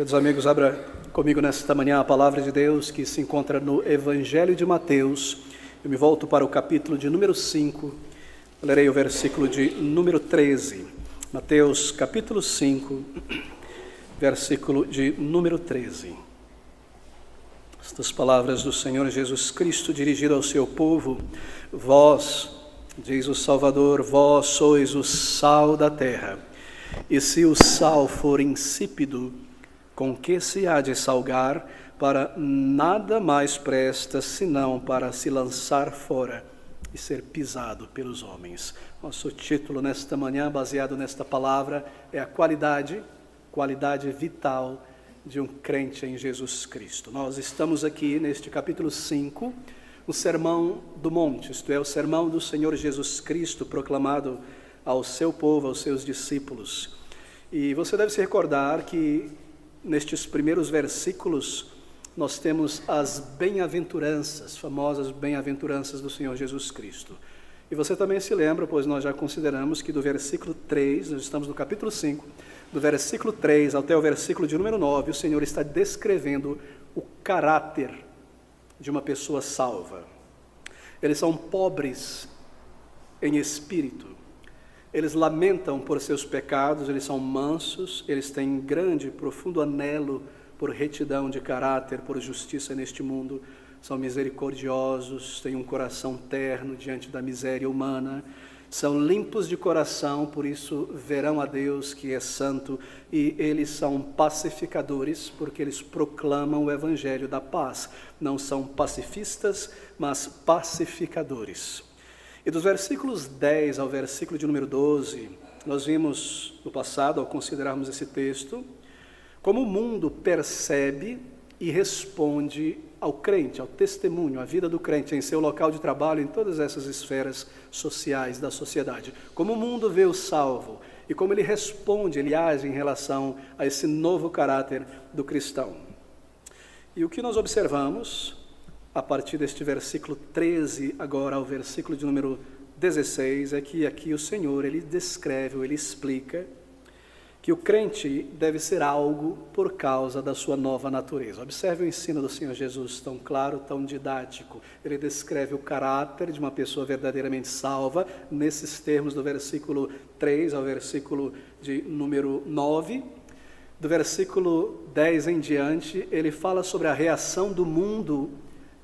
Queridos amigos, abra comigo nesta manhã a palavra de Deus que se encontra no Evangelho de Mateus. Eu me volto para o capítulo de número 5, lerei o versículo de número 13. Mateus capítulo 5, versículo de número 13. Estas palavras do Senhor Jesus Cristo dirigidas ao seu povo: vós, diz o Salvador, vós sois o sal da terra. E se o sal for insípido, com que se há de salgar? Para nada mais presta, senão para se lançar fora e ser pisado pelos homens. Nosso título nesta manhã, baseado nesta palavra, é a qualidade vital de um crente em Jesus Cristo. Nós estamos aqui neste capítulo 5, o Sermão do Monte, isto é, o sermão do Senhor Jesus Cristo, proclamado ao seu povo, aos seus discípulos. E você deve se recordar que nestes primeiros versículos nós temos as bem-aventuranças, famosas bem-aventuranças do Senhor Jesus Cristo. E você também se lembra, pois nós já consideramos que do versículo 3, nós estamos no capítulo 5, do versículo 3 até o versículo de número 9, o Senhor está descrevendo o caráter de uma pessoa salva. Eles são pobres em espírito. Eles lamentam por seus pecados, eles são mansos, eles têm grande, profundo anelo por retidão de caráter, por justiça neste mundo, são misericordiosos, têm um coração terno diante da miséria humana, são limpos de coração, por isso verão a Deus que é santo, e eles são pacificadores, porque eles proclamam o evangelho da paz. Não são pacifistas, mas pacificadores. E dos versículos 10 ao versículo de número 12, nós vimos no passado, ao considerarmos esse texto, como o mundo percebe e responde ao crente, ao testemunho, à vida do crente em seu local de trabalho, em todas essas esferas sociais da sociedade. Como o mundo vê o salvo e como ele responde, ele age em relação a esse novo caráter do cristão. E o que nós observamos a partir deste versículo 13, agora ao versículo de número 16, é que aqui o Senhor, ele descreve, ou ele explica, que o crente deve ser algo por causa da sua nova natureza. Observe o ensino do Senhor Jesus, tão claro, tão didático. Ele descreve o caráter de uma pessoa verdadeiramente salva, nesses termos do versículo 3 ao versículo de número 9. Do versículo 10 em diante, ele fala sobre a reação do mundo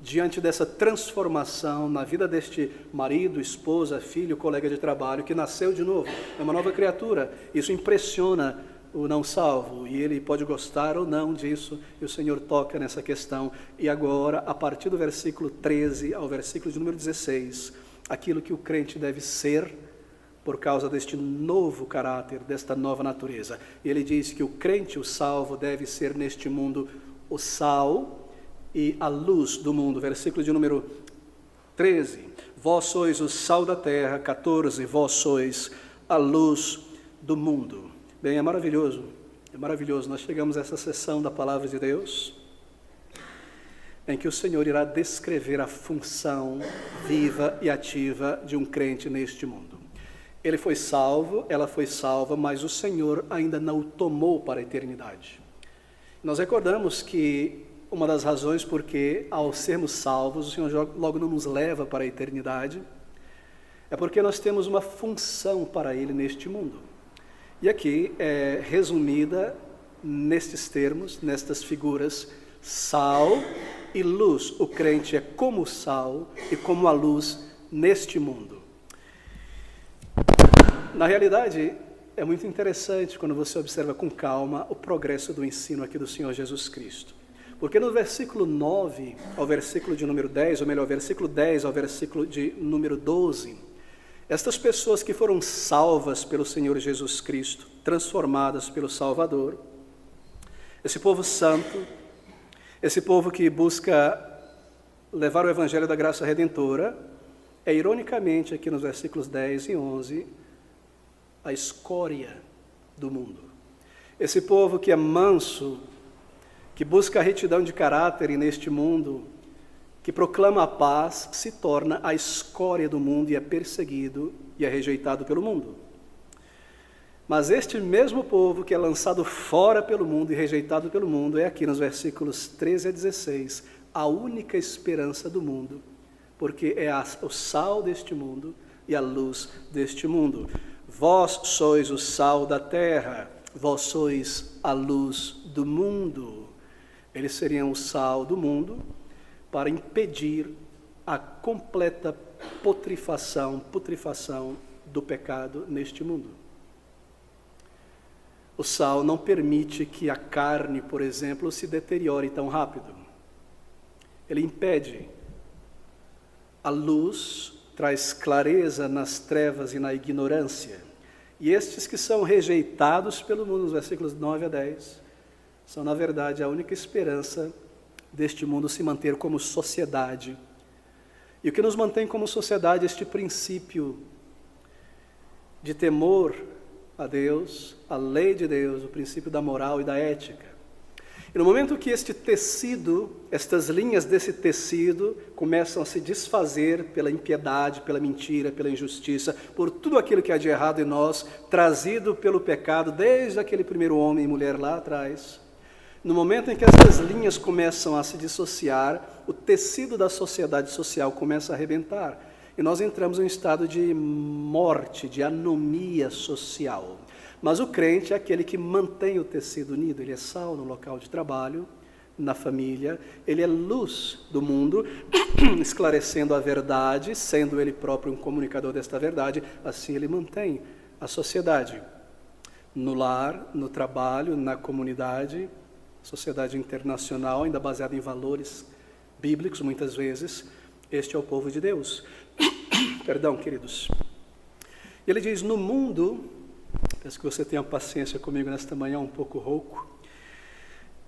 diante dessa transformação na vida deste marido, esposa, filho, colega de trabalho, que nasceu de novo, é uma nova criatura. Isso impressiona o não salvo, e ele pode gostar ou não disso, e o Senhor toca nessa questão. E agora, a partir do versículo 13 ao versículo de número 16, aquilo que o crente deve ser por causa deste novo caráter, desta nova natureza. E ele diz que o crente, o salvo, deve ser neste mundo o sal e a luz do mundo. Versículo de número 13, vós sois o sal da terra. 14, vós sois a luz do mundo. Bem, é maravilhoso, nós chegamos a essa sessão da palavra de Deus, em que o Senhor irá descrever a função viva e ativa de um crente neste mundo. Ele foi salvo, ela foi salva, mas o Senhor ainda não o tomou para a eternidade. Nós recordamos que uma das razões porque, ao sermos salvos, o Senhor logo não nos leva para a eternidade, é porque nós temos uma função para Ele neste mundo. E aqui é resumida nestes termos, nestas figuras: sal e luz. O crente é como o sal e como a luz neste mundo. Na realidade, é muito interessante quando você observa com calma o progresso do ensino aqui do Senhor Jesus Cristo. Porque no versículo 9 ao versículo de número 10, ou melhor, versículo 10 ao versículo de número 12, estas pessoas que foram salvas pelo Senhor Jesus Cristo, transformadas pelo Salvador, esse povo santo, esse povo que busca levar o Evangelho da graça redentora, é ironicamente aqui nos versículos 10 e 11, a escória do mundo. Esse povo que é manso, que busca a retidão de caráter e neste mundo, que proclama a paz, se torna a escória do mundo e é perseguido e é rejeitado pelo mundo. Mas este mesmo povo que é lançado fora pelo mundo e rejeitado pelo mundo é aqui nos versículos 13 a 16, a única esperança do mundo, porque é o sal deste mundo e a luz deste mundo. Vós sois o sal da terra, vós sois a luz do mundo. Eles seriam o sal do mundo para impedir a completa putrefação do pecado neste mundo. O sal não permite que a carne, por exemplo, se deteriore tão rápido. Ele impede. A luz traz clareza nas trevas e na ignorância. E estes que são rejeitados pelo mundo, nos versículos 9 a 10, são, na verdade, a única esperança deste mundo se manter como sociedade. E o que nos mantém como sociedade é este princípio de temor a Deus, a lei de Deus, o princípio da moral e da ética. E no momento que este tecido, estas linhas desse tecido começam a se desfazer pela impiedade, pela mentira, pela injustiça, por tudo aquilo que há de errado em nós, trazido pelo pecado desde aquele primeiro homem e mulher lá atrás, no momento em que essas linhas começam a se dissociar, o tecido da sociedade social começa a arrebentar. E nós entramos em um estado de morte, de anomia social. Mas o crente é aquele que mantém o tecido unido. Ele é sal no local de trabalho, na família. Ele é luz do mundo, esclarecendo a verdade, sendo ele próprio um comunicador desta verdade. Assim ele mantém a sociedade. No lar, no trabalho, na comunidade, sociedade internacional, ainda baseada em valores bíblicos, muitas vezes. Este é o povo de Deus. Perdão, queridos. Ele diz, no mundo, peço que você tenha paciência comigo nesta manhã, um pouco rouco,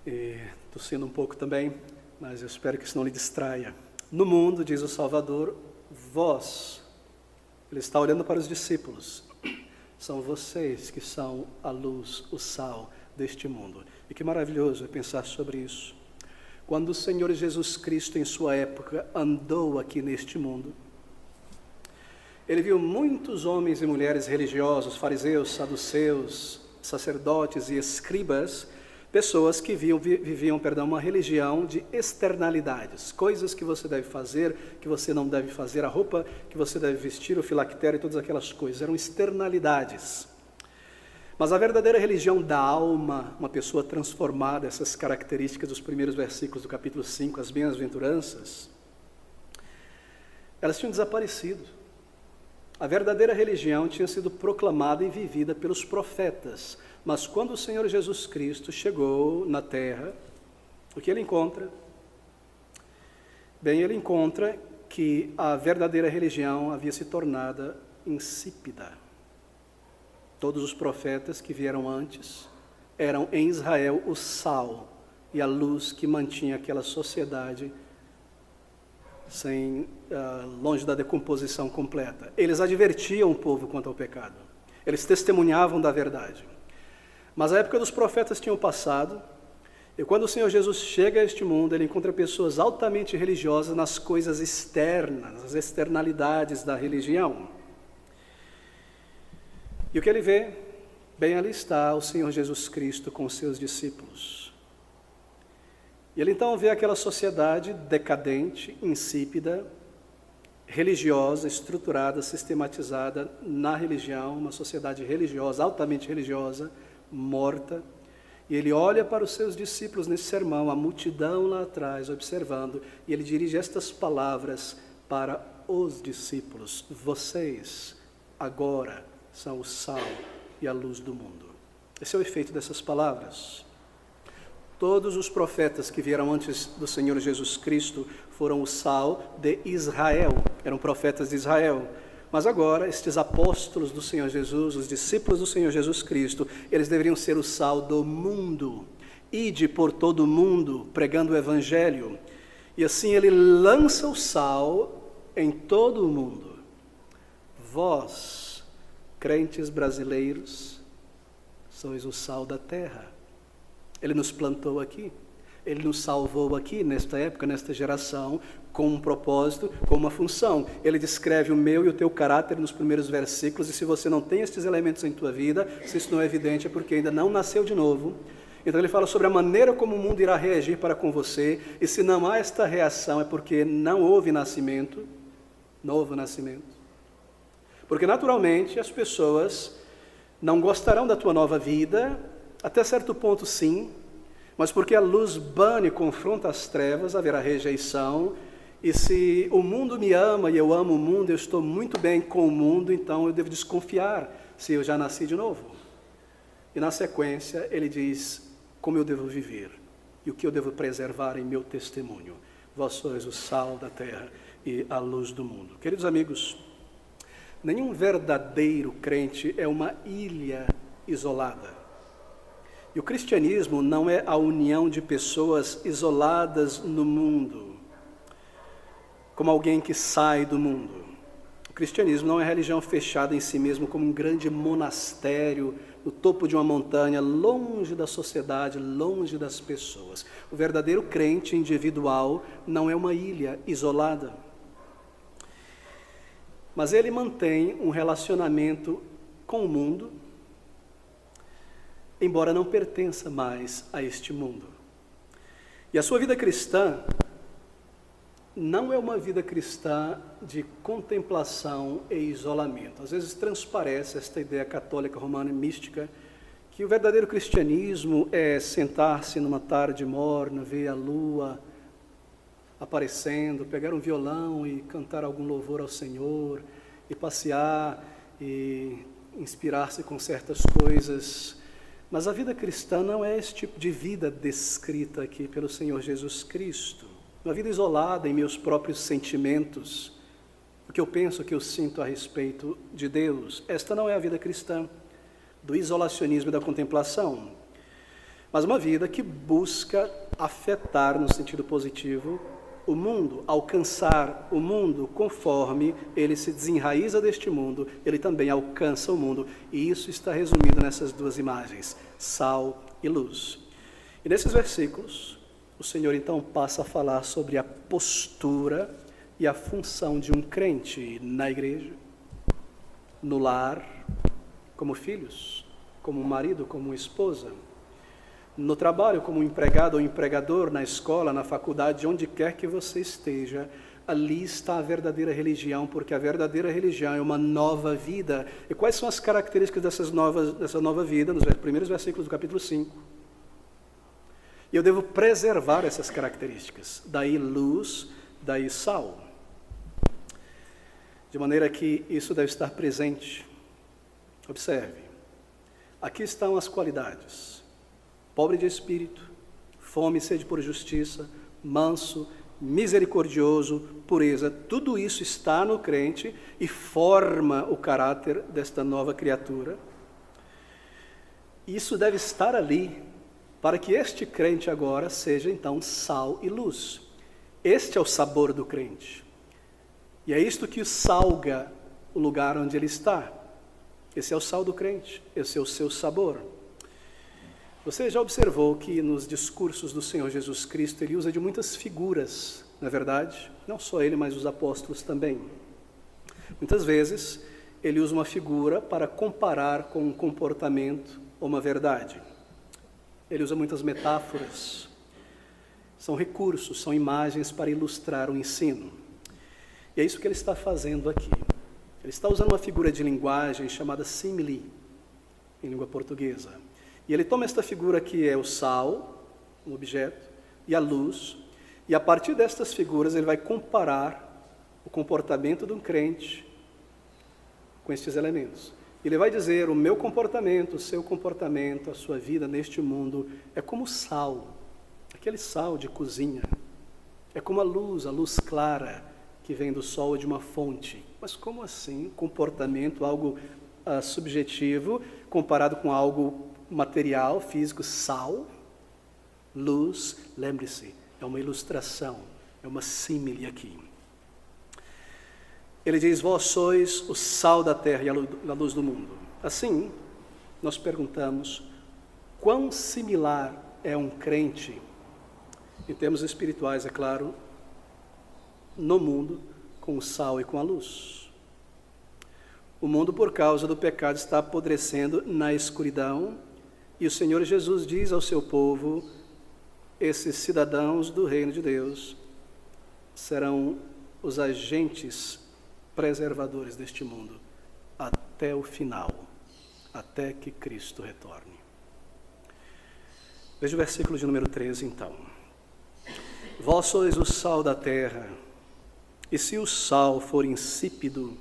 e tossindo um pouco também, mas eu espero que isso não lhe distraia. No mundo, diz o Salvador, vós, ele está olhando para os discípulos, são vocês que são a luz, o sal deste mundo. E que maravilhoso é pensar sobre isso. Quando o Senhor Jesus Cristo, em sua época, andou aqui neste mundo, ele viu muitos homens e mulheres religiosos, fariseus, saduceus, sacerdotes e escribas, pessoas que viviam uma religião de externalidades, coisas que você deve fazer, que você não deve fazer, a roupa que você deve vestir, o filactério e todas aquelas coisas, eram externalidades. Mas a verdadeira religião da alma, uma pessoa transformada, essas características dos primeiros versículos do capítulo 5, as bem-aventuranças, elas tinham desaparecido. A verdadeira religião tinha sido proclamada e vivida pelos profetas, mas quando o Senhor Jesus Cristo chegou na terra, o que ele encontra? Bem, ele encontra que a verdadeira religião havia se tornado insípida. Todos os profetas que vieram antes eram em Israel o sal e a luz que mantinha aquela sociedade longe da decomposição completa. Eles advertiam o povo quanto ao pecado. Eles testemunhavam da verdade. Mas a época dos profetas tinha passado, e quando o Senhor Jesus chega a este mundo, ele encontra pessoas altamente religiosas nas coisas externas, nas externalidades da religião. E o que ele vê? Bem, ali está o Senhor Jesus Cristo com os seus discípulos. E ele então vê aquela sociedade decadente, insípida, religiosa, estruturada, sistematizada na religião, uma sociedade religiosa, altamente religiosa, morta. E ele olha para os seus discípulos nesse sermão, a multidão lá atrás, observando, e ele dirige estas palavras para os discípulos: vocês agora são o sal e a luz do mundo. Esse é o efeito dessas palavras. Todos os profetas que vieram antes do Senhor Jesus Cristo foram o sal de Israel, eram profetas de Israel. Mas agora, estes apóstolos do Senhor Jesus, os discípulos do Senhor Jesus Cristo, eles deveriam ser o sal do mundo. Ide por todo o mundo, pregando o Evangelho. E assim ele lança o sal em todo o mundo. Vós, crentes brasileiros, sois o sal da terra. Ele nos plantou aqui, ele nos salvou aqui, nesta época, nesta geração, com um propósito, com uma função. Ele descreve o meu e o teu caráter nos primeiros versículos, e se você não tem estes elementos em tua vida, se isso não é evidente, é porque ainda não nasceu de novo. Então ele fala sobre a maneira como o mundo irá reagir para com você, e se não há esta reação, é porque não houve nascimento, novo nascimento. Porque naturalmente as pessoas não gostarão da tua nova vida, até certo ponto sim, mas porque a luz bane e confronta as trevas, haverá rejeição. E se o mundo me ama e eu amo o mundo, eu estou muito bem com o mundo, então eu devo desconfiar se eu já nasci de novo. E na sequência ele diz como eu devo viver e o que eu devo preservar em meu testemunho. Vós sois o sal da terra e a luz do mundo. Queridos amigos, nenhum verdadeiro crente é uma ilha isolada. E o cristianismo não é a união de pessoas isoladas no mundo, como alguém que sai do mundo. O cristianismo não é religião fechada em si mesmo, como um grande monastério no topo de uma montanha, longe da sociedade, longe das pessoas. O verdadeiro crente individual não é uma ilha isolada, mas ele mantém um relacionamento com o mundo, embora não pertença mais a este mundo. E a sua vida cristã não é uma vida cristã de contemplação e isolamento. Às vezes transparece esta ideia católica romana e mística que o verdadeiro cristianismo é sentar-se numa tarde morna, ver a lua aparecendo, pegar um violão e cantar algum louvor ao Senhor, e passear e inspirar-se com certas coisas. Mas a vida cristã não é esse tipo de vida descrita aqui pelo Senhor Jesus Cristo. Uma vida isolada em meus próprios sentimentos, o que eu penso, o que eu sinto a respeito de Deus. Esta não é a vida cristã, do isolacionismo e da contemplação, mas uma vida que busca afetar, no sentido positivo, o mundo, alcançar o mundo conforme ele se desenraiza deste mundo, ele também alcança o mundo. E isso está resumido nessas duas imagens, sal e luz. E nesses versículos, o Senhor então passa a falar sobre a postura e a função de um crente na igreja, no lar, como filhos, como marido, como esposa, no trabalho, como empregado ou empregador, na escola, na faculdade, onde quer que você esteja. Ali está a verdadeira religião, porque a verdadeira religião é uma nova vida. E quais são as características dessa nova vida, nos primeiros versículos do capítulo 5? E eu devo preservar essas características, daí luz, daí sal. De maneira que isso deve estar presente. Observe, aqui estão as qualidades: pobre de espírito, fome e sede por justiça, manso, misericordioso, pureza. Tudo isso está no crente e forma o caráter desta nova criatura. Isso deve estar ali para que este crente agora seja então sal e luz. Este é o sabor do crente. E é isto que o salga o lugar onde ele está. Esse é o sal do crente, esse é o seu sabor. Você já observou que nos discursos do Senhor Jesus Cristo ele usa de muitas figuras, não é verdade? Não só ele, mas os apóstolos também. Muitas vezes ele usa uma figura para comparar com um comportamento ou uma verdade. Ele usa muitas metáforas, são recursos, são imagens para ilustrar o ensino. E é isso que ele está fazendo aqui. Ele está usando uma figura de linguagem chamada simile, em língua portuguesa. E ele toma esta figura que é o sal, um objeto, e a luz, e a partir destas figuras ele vai comparar o comportamento de um crente com estes elementos. Ele vai dizer: o meu comportamento, o seu comportamento, a sua vida neste mundo é como sal, aquele sal de cozinha. É como a luz clara que vem do sol ou de uma fonte. Mas como assim? Comportamento, algo subjetivo, comparado com algo material, físico. Sal, luz, lembre-se, é uma ilustração, é uma símile aqui. Ele diz: vós sois o sal da terra e a luz do mundo. Assim, nós perguntamos: quão similar é um crente, em termos espirituais, é claro, no mundo com o sal e com a luz. O mundo, por causa do pecado, está apodrecendo na escuridão, e o Senhor Jesus diz ao seu povo: esses cidadãos do reino de Deus serão os agentes preservadores deste mundo até o final, até que Cristo retorne. Veja o versículo de número 13, então. Vós sois o sal da terra, e se o sal for insípido,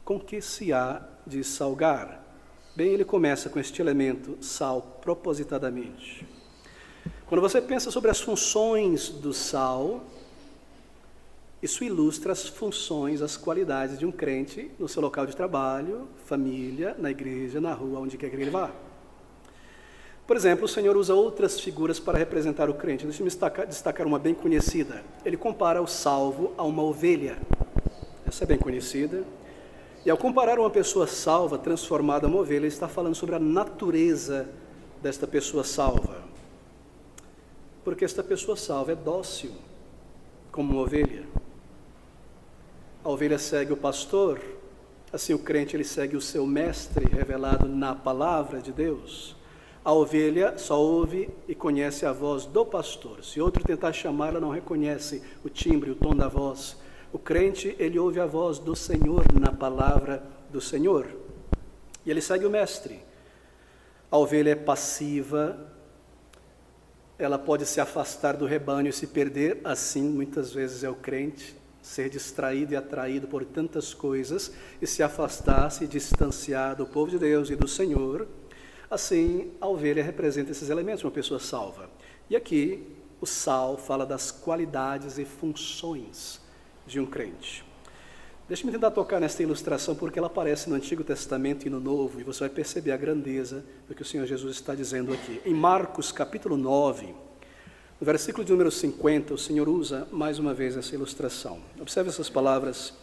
com que se há de salgar? Bem, ele começa com este elemento, sal, propositadamente. Quando você pensa sobre as funções do sal, isso ilustra as funções, as qualidades de um crente no seu local de trabalho, família, na igreja, na rua, onde quer que ele vá. Por exemplo, o Senhor usa outras figuras para representar o crente. Deixa-me destacar uma bem conhecida. Ele compara o salvo a uma ovelha. Essa é bem conhecida. E ao comparar uma pessoa salva, transformada em uma ovelha, ele está falando sobre a natureza desta pessoa salva. Porque esta pessoa salva é dócil, como uma ovelha. A ovelha segue o pastor, assim o crente ele segue o seu mestre revelado na palavra de Deus. A ovelha só ouve e conhece a voz do pastor. Se outro tentar chamar, ela não reconhece o timbre, o tom da voz. O crente, ele ouve a voz do Senhor na palavra do Senhor. E ele segue o mestre. A ovelha é passiva, ela pode se afastar do rebanho e se perder, assim muitas vezes é o crente, ser distraído e atraído por tantas coisas e se afastar, se distanciar do povo de Deus e do Senhor. Assim, a ovelha representa esses elementos, uma pessoa salva. E aqui, o sal fala das qualidades e funções de um crente. Deixe-me tentar tocar nesta ilustração, porque ela aparece no Antigo Testamento e no Novo, e você vai perceber a grandeza do que o Senhor Jesus está dizendo aqui. Em Marcos, capítulo 9, no versículo de número 50, o Senhor usa mais uma vez essa ilustração. Observe essas palavras.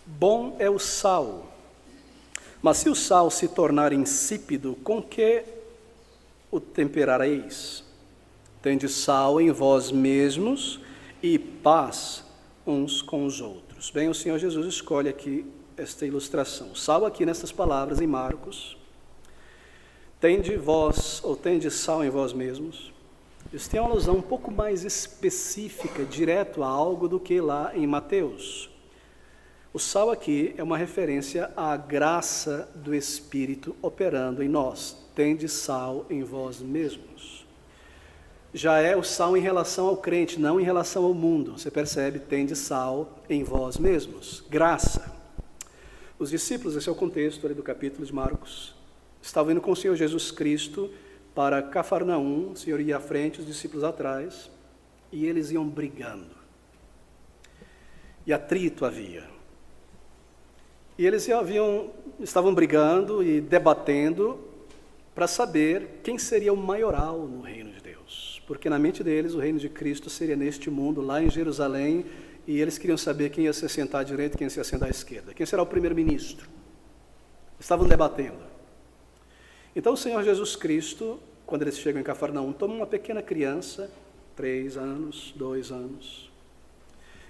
Bom é o sal, mas se o sal se tornar insípido, com que o temperareis? Tende sal em vós mesmos e paz uns com os outros. Bem, o Senhor Jesus escolhe aqui esta ilustração. O sal aqui nessas palavras em Marcos, tende vós, ou tende sal em vós mesmos. Isso tem uma alusão um pouco mais específica, direto a algo do que lá em Mateus. O sal aqui é uma referência à graça do Espírito operando em nós. Tende sal em vós mesmos. Já é o sal em relação ao crente, não em relação ao mundo. Você percebe? Tende sal em vós mesmos. Graça. Os discípulos, esse é o contexto ali do capítulo de Marcos, estavam indo com o Senhor Jesus Cristo para Cafarnaum. O Senhor ia à frente, os discípulos atrás, e eles iam brigando. E atrito havia. E eles estavam brigando e debatendo para saber quem seria o maioral no reino de Deus. Porque na mente deles o reino de Cristo seria neste mundo, lá em Jerusalém, e eles queriam saber quem ia se sentar à direita e quem ia se sentar à esquerda. Quem será o primeiro-ministro? Estavam debatendo. Então o Senhor Jesus Cristo, quando eles chegam em Cafarnaum, toma uma pequena criança, 3 anos, 2 anos,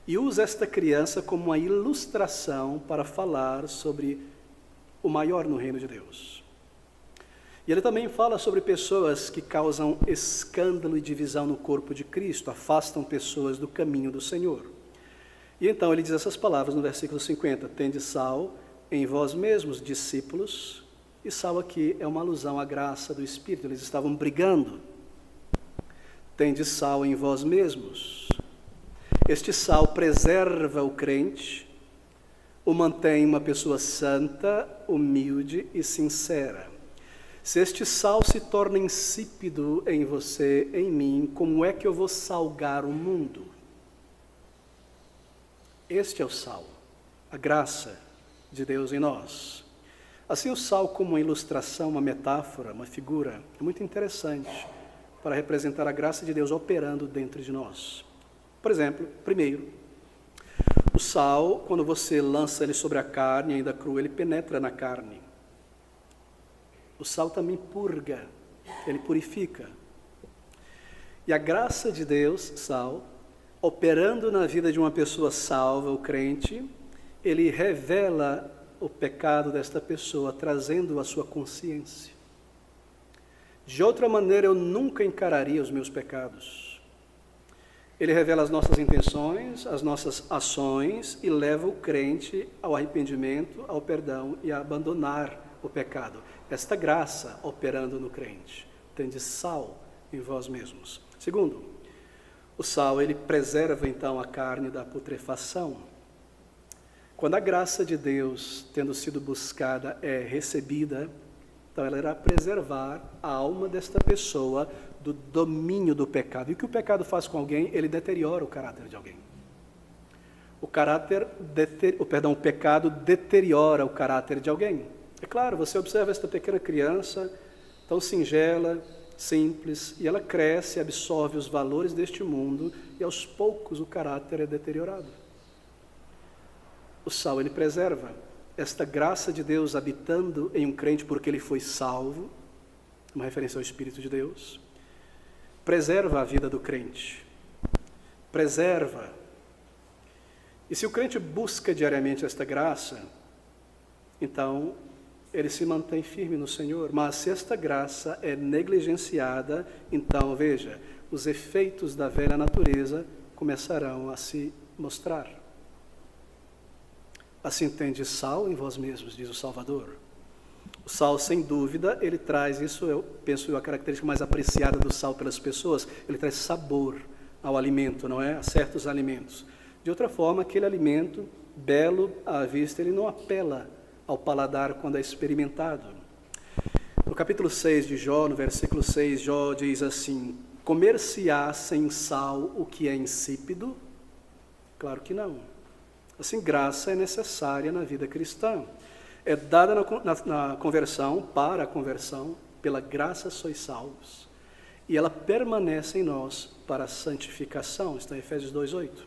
e usa esta criança como uma ilustração para falar sobre o maior no reino de Deus. E ele também fala sobre pessoas que causam escândalo e divisão no corpo de Cristo, afastam pessoas do caminho do Senhor. E então ele diz essas palavras no versículo 50, tende sal em vós mesmos, discípulos, e sal aqui é uma alusão à graça do Espírito, eles estavam brigando. Tende sal em vós mesmos. Este sal preserva o crente, o mantém uma pessoa santa, humilde e sincera. Se este sal se torna insípido em você, em mim, como é que eu vou salgar o mundo? Este é o sal, a graça de Deus em nós. Assim, o sal como uma ilustração, uma metáfora, uma figura, é muito interessante para representar a graça de Deus operando dentro de nós. Por exemplo, primeiro, o sal, quando você lança ele sobre a carne, ainda cru, ele penetra na carne. O sal também purga, ele purifica. E a graça de Deus, sal, operando na vida de uma pessoa salva, o crente, ele revela o pecado desta pessoa, trazendo-o à sua consciência. De outra maneira, eu nunca encararia os meus pecados. Ele revela as nossas intenções, as nossas ações e leva o crente ao arrependimento, ao perdão e a abandonar o pecado. Esta graça operando no crente. Tende sal em vós mesmos. Segundo, o sal, ele preserva então a carne da putrefação. Quando a graça de Deus, tendo sido buscada, é recebida, então ela irá preservar a alma desta pessoa do domínio do pecado. E o que o pecado faz com alguém? Ele deteriora o caráter de alguém. O pecado deteriora o caráter de alguém. É claro, você observa esta pequena criança, tão singela, simples, e ela cresce, absorve os valores deste mundo, e aos poucos o caráter é deteriorado. O sal, ele preserva esta graça de Deus habitando em um crente porque ele foi salvo, uma referência ao Espírito de Deus, preserva a vida do crente, preserva. E se o crente busca diariamente esta graça, então ele se mantém firme no Senhor. Mas se esta graça é negligenciada, então, veja, os efeitos da velha natureza começarão a se mostrar. Assim tende sal em vós mesmos, diz o Salvador. O sal, sem dúvida, ele traz, isso eu penso a característica mais apreciada do sal pelas pessoas, ele traz sabor ao alimento, não é? A certos alimentos. De outra forma, aquele alimento, belo à vista, ele não apela ao paladar quando é experimentado. No capítulo 6 de Jó, no versículo 6, Jó diz assim: comer-se-á sem sal o que é insípido? Claro que não. Assim, graça é necessária na vida cristã. É dada na conversão, para a conversão, pela graça sois salvos. E ela permanece em nós para a santificação, está em Efésios 2:8.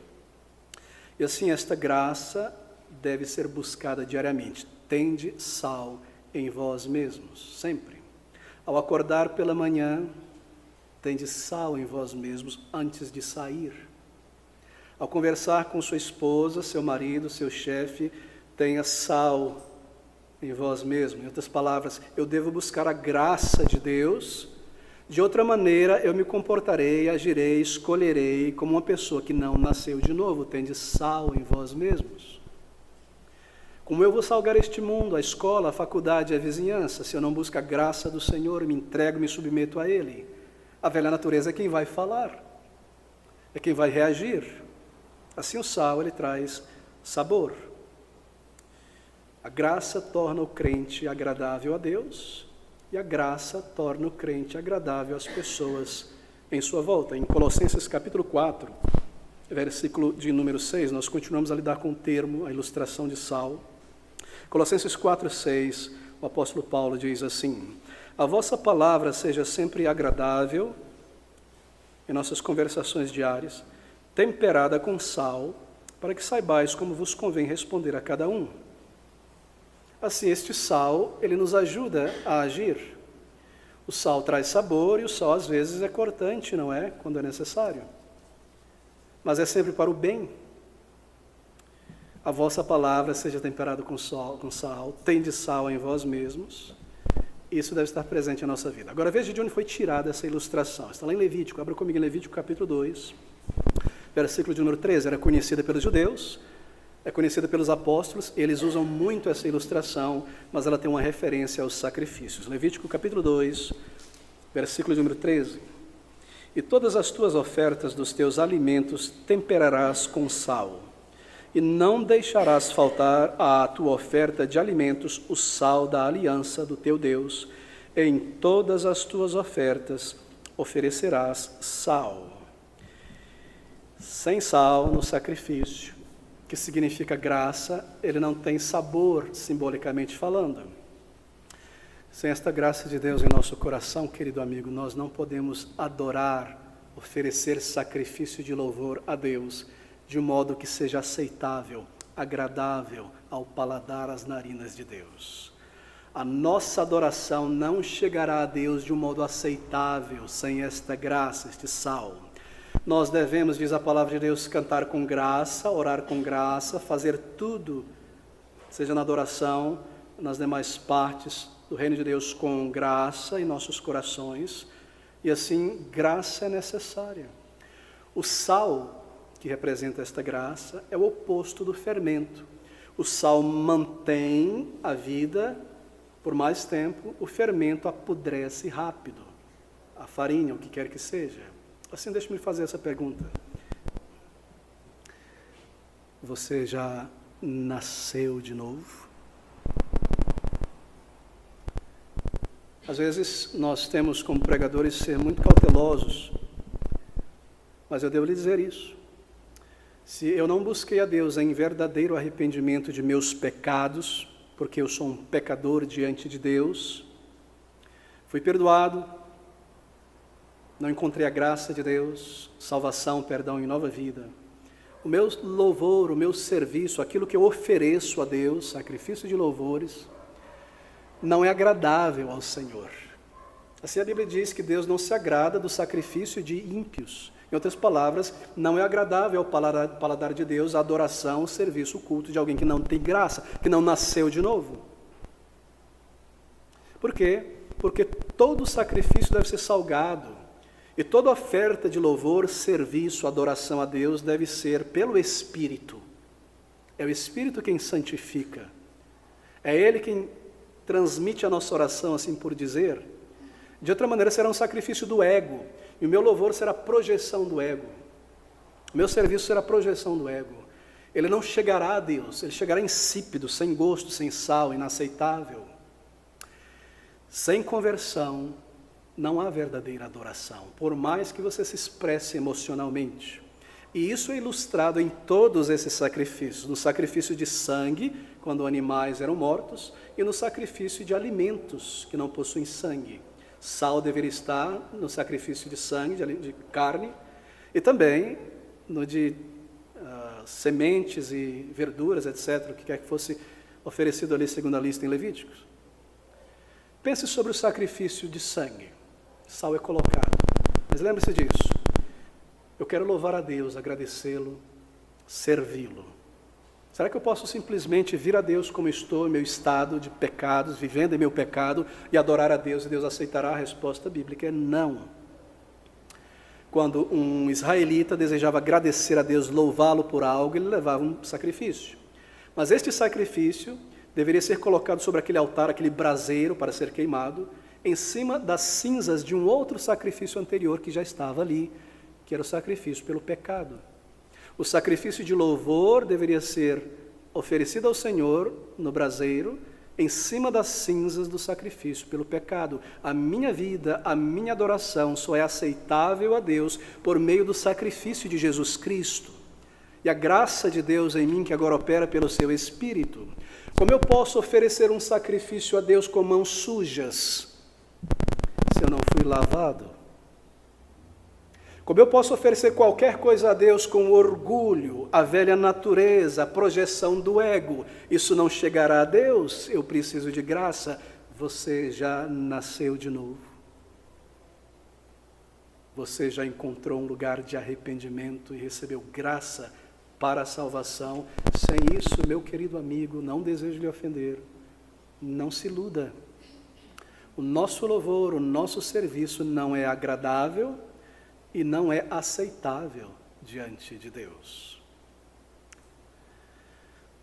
E assim, esta graça deve ser buscada diariamente. Tende sal em vós mesmos, sempre. Ao acordar pela manhã, tende sal em vós mesmos antes de sair. Ao conversar com sua esposa, seu marido, seu chefe, tenha sal em vós mesmos. Em outras palavras, eu devo buscar a graça de Deus. De outra maneira, eu me comportarei, agirei, escolherei como uma pessoa que não nasceu de novo. Tende sal em vós mesmos. Como eu vou salgar este mundo, a escola, a faculdade, a vizinhança, se eu não busco a graça do Senhor, me entrego, me submeto a Ele? A velha natureza é quem vai falar, é quem vai reagir. Assim o sal, ele traz sabor. A graça torna o crente agradável a Deus e a graça torna o crente agradável às pessoas em sua volta. Em Colossenses capítulo 4, versículo de número 6, nós continuamos a lidar com o termo, a ilustração de sal. Colossenses 4:6, o apóstolo Paulo diz assim: a vossa palavra seja sempre agradável, em nossas conversações diárias, temperada com sal, para que saibais como vos convém responder a cada um. Assim, este sal, ele nos ajuda a agir. O sal traz sabor e o sal às vezes é cortante, não é? Quando é necessário. Mas é sempre para o bem. A vossa palavra seja temperada com sal, tende sal em vós mesmos. Isso deve estar presente na nossa vida. Agora veja de onde foi tirada essa ilustração. Está lá em Levítico, abra comigo em Levítico capítulo 2, versículo de número 13. Era conhecida pelos judeus, é conhecida pelos apóstolos, eles usam muito essa ilustração, mas ela tem uma referência aos sacrifícios. Levítico capítulo 2, versículo de número 13. E todas as tuas ofertas dos teus alimentos temperarás com sal, e não deixarás faltar à tua oferta de alimentos o sal da aliança do teu Deus. Em todas as tuas ofertas oferecerás sal. Sem sal no sacrifício, que significa graça, ele não tem sabor, simbolicamente falando. Sem esta graça de Deus em nosso coração, querido amigo, nós não podemos adorar, oferecer sacrifício de louvor a Deus, de um modo que seja aceitável, agradável ao paladar, às narinas de Deus. A nossa adoração não chegará a Deus de um modo aceitável, sem esta graça, este sal. Nós devemos, diz a palavra de Deus, cantar com graça, orar com graça, fazer tudo, seja na adoração, nas demais partes do reino de Deus, com graça em nossos corações. E assim, graça é necessária. O sal, que representa esta graça, é o oposto do fermento. O sal mantém a vida por mais tempo, o fermento apodrece rápido. A farinha, o que quer que seja. Assim, deixe-me fazer essa pergunta. Você já nasceu de novo? Às vezes, nós temos como pregadores ser muito cautelosos, mas eu devo lhe dizer isso. Se eu não busquei a Deus em verdadeiro arrependimento de meus pecados, porque eu sou um pecador diante de Deus, fui perdoado, não encontrei a graça de Deus, salvação, perdão e nova vida. O meu louvor, o meu serviço, aquilo que eu ofereço a Deus, sacrifício de louvores, não é agradável ao Senhor. Assim a Bíblia diz que Deus não se agrada do sacrifício de ímpios. Em outras palavras, não é agradável ao paladar de Deus a adoração, o serviço, o culto de alguém que não tem graça, que não nasceu de novo. Por quê? Porque todo sacrifício deve ser salgado. E toda oferta de louvor, serviço, adoração a Deus deve ser pelo Espírito. É o Espírito quem santifica. É Ele quem transmite a nossa oração, assim por dizer. De outra maneira, será um sacrifício do ego. E o meu louvor será projeção do ego. O meu serviço será projeção do ego. Ele não chegará a Deus, ele chegará insípido, sem gosto, sem sal, inaceitável. Sem conversão, não há verdadeira adoração, por mais que você se expresse emocionalmente. E isso é ilustrado em todos esses sacrifícios. No sacrifício de sangue, quando animais eram mortos, e no sacrifício de alimentos que não possuem sangue. Sal deveria estar no sacrifício de sangue, de carne, e também no de sementes e verduras, etc., o que quer que fosse oferecido ali segundo a lista em Levíticos. Pense sobre o sacrifício de sangue. Sal é colocado. Mas lembre-se disso. Eu quero louvar a Deus, agradecê-lo, servi-lo. Será que eu posso simplesmente vir a Deus como estou, em meu estado de pecados, vivendo em meu pecado, e adorar a Deus, e Deus aceitará? A resposta bíblica é não. Quando um israelita desejava agradecer a Deus, louvá-lo por algo, ele levava um sacrifício. Mas este sacrifício deveria ser colocado sobre aquele altar, aquele braseiro para ser queimado, em cima das cinzas de um outro sacrifício anterior que já estava ali, que era o sacrifício pelo pecado. O sacrifício de louvor deveria ser oferecido ao Senhor no braseiro, em cima das cinzas do sacrifício pelo pecado. A minha vida, a minha adoração só é aceitável a Deus por meio do sacrifício de Jesus Cristo. E a graça de Deus em mim, que agora opera pelo seu Espírito. Como eu posso oferecer um sacrifício a Deus com mãos sujas, se eu não fui lavado? Como eu posso oferecer qualquer coisa a Deus com orgulho, a velha natureza, a projeção do ego? Isso não chegará a Deus, eu preciso de graça. Você já nasceu de novo. Você já encontrou um lugar de arrependimento e recebeu graça para a salvação. Sem isso, meu querido amigo, não desejo lhe ofender, não se iluda. O nosso louvor, o nosso serviço não é agradável e não é aceitável diante de Deus.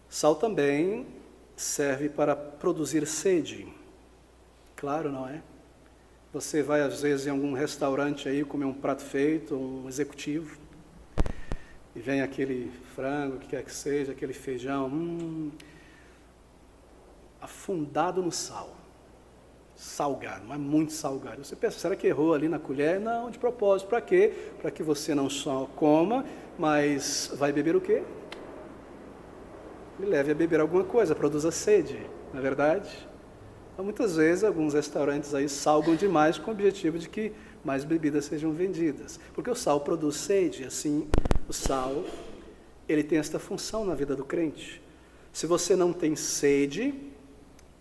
Sal também serve para produzir sede. Claro, não é? Você vai às vezes em algum restaurante aí comer um prato feito, um executivo, e vem aquele frango, o que quer que seja, aquele feijão, afundado no sal. Salgado, mas muito salgado. Você pensa, será que errou ali na colher? Não, de propósito. Para quê? Para que você não só coma, mas vai beber o quê? Me leve a beber alguma coisa, produza sede, não é verdade? Então, muitas vezes, alguns restaurantes aí salgam demais com o objetivo de que mais bebidas sejam vendidas. Porque o sal produz sede, assim, o sal, ele tem esta função na vida do crente. Se você não tem sede,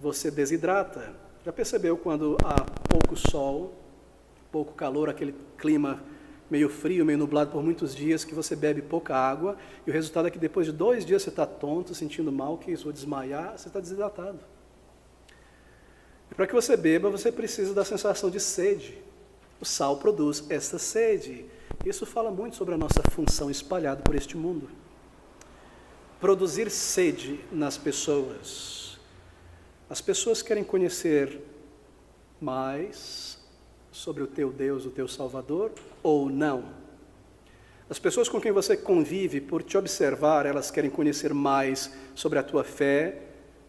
você desidrata. Já percebeu quando há pouco sol, pouco calor, aquele clima meio frio, meio nublado por muitos dias, que você bebe pouca água, e o resultado é que depois de 2 dias você está tonto, sentindo mal, que isso, vou desmaiar, você está desidratado. E para que você beba, você precisa da sensação de sede. O sal produz essa sede. Isso fala muito sobre a nossa função espalhada por este mundo. Produzir sede nas pessoas. As pessoas querem conhecer mais sobre o teu Deus, o teu Salvador, ou não? As pessoas com quem você convive, por te observar, elas querem conhecer mais sobre a tua fé,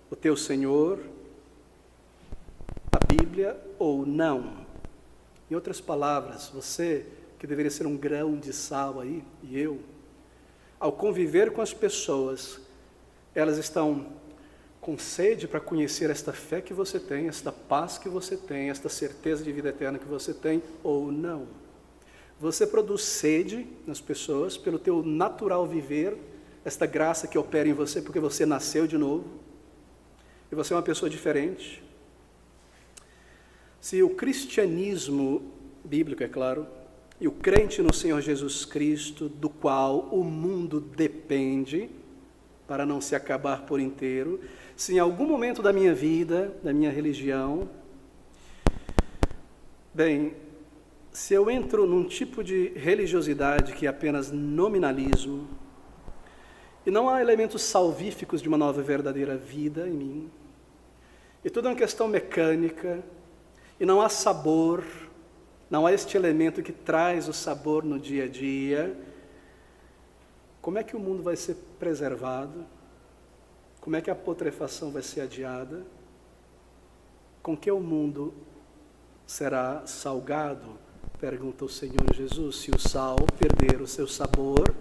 o teu Senhor, a Bíblia, ou não? Em outras palavras, você, que deveria ser um grão de sal aí, e eu, ao conviver com as pessoas, elas estão com sede para conhecer esta fé que você tem, esta paz que você tem, esta certeza de vida eterna que você tem, ou não? Você produz sede nas pessoas pelo teu natural viver, esta graça que opera em você porque você nasceu de novo, e você é uma pessoa diferente. Se o cristianismo bíblico, é claro, e o crente no Senhor Jesus Cristo, do qual o mundo depende, para não se acabar por inteiro, se em algum momento da minha vida, da minha religião, se eu entro num tipo de religiosidade que é apenas nominalismo, e não há elementos salvíficos de uma nova e verdadeira vida em mim, e tudo é uma questão mecânica, e não há sabor, não há este elemento que traz o sabor no dia a dia, como é que o mundo vai ser preservado? Como é que a putrefação vai ser adiada? Com que o mundo será salgado? Pergunta o Senhor Jesus. Se o sal perder o seu sabor,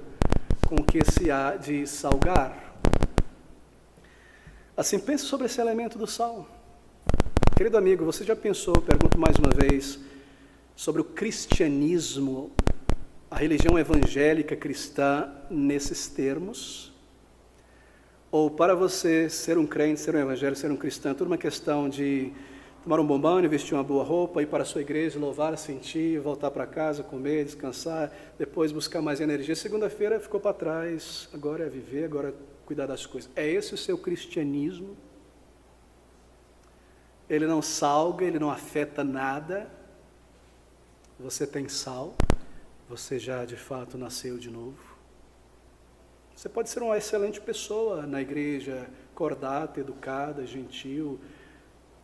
com que se há de salgar? Assim, pense sobre esse elemento do sal. Querido amigo, você já pensou, pergunto mais uma vez, sobre o cristianismo, a religião evangélica cristã nesses termos? Ou para você ser um crente, ser um evangélico, ser um cristão, é tudo uma questão de tomar um bom banho, vestir uma boa roupa, ir para a sua igreja, louvar, sentir, voltar para casa, comer, descansar, depois buscar mais energia. Segunda-feira ficou para trás, agora é viver, agora é cuidar das coisas. É esse o seu cristianismo? Ele não salga, ele não afeta nada. Você tem sal, você já de fato nasceu de novo. Você pode ser uma excelente pessoa na igreja, cordata, educada, gentil,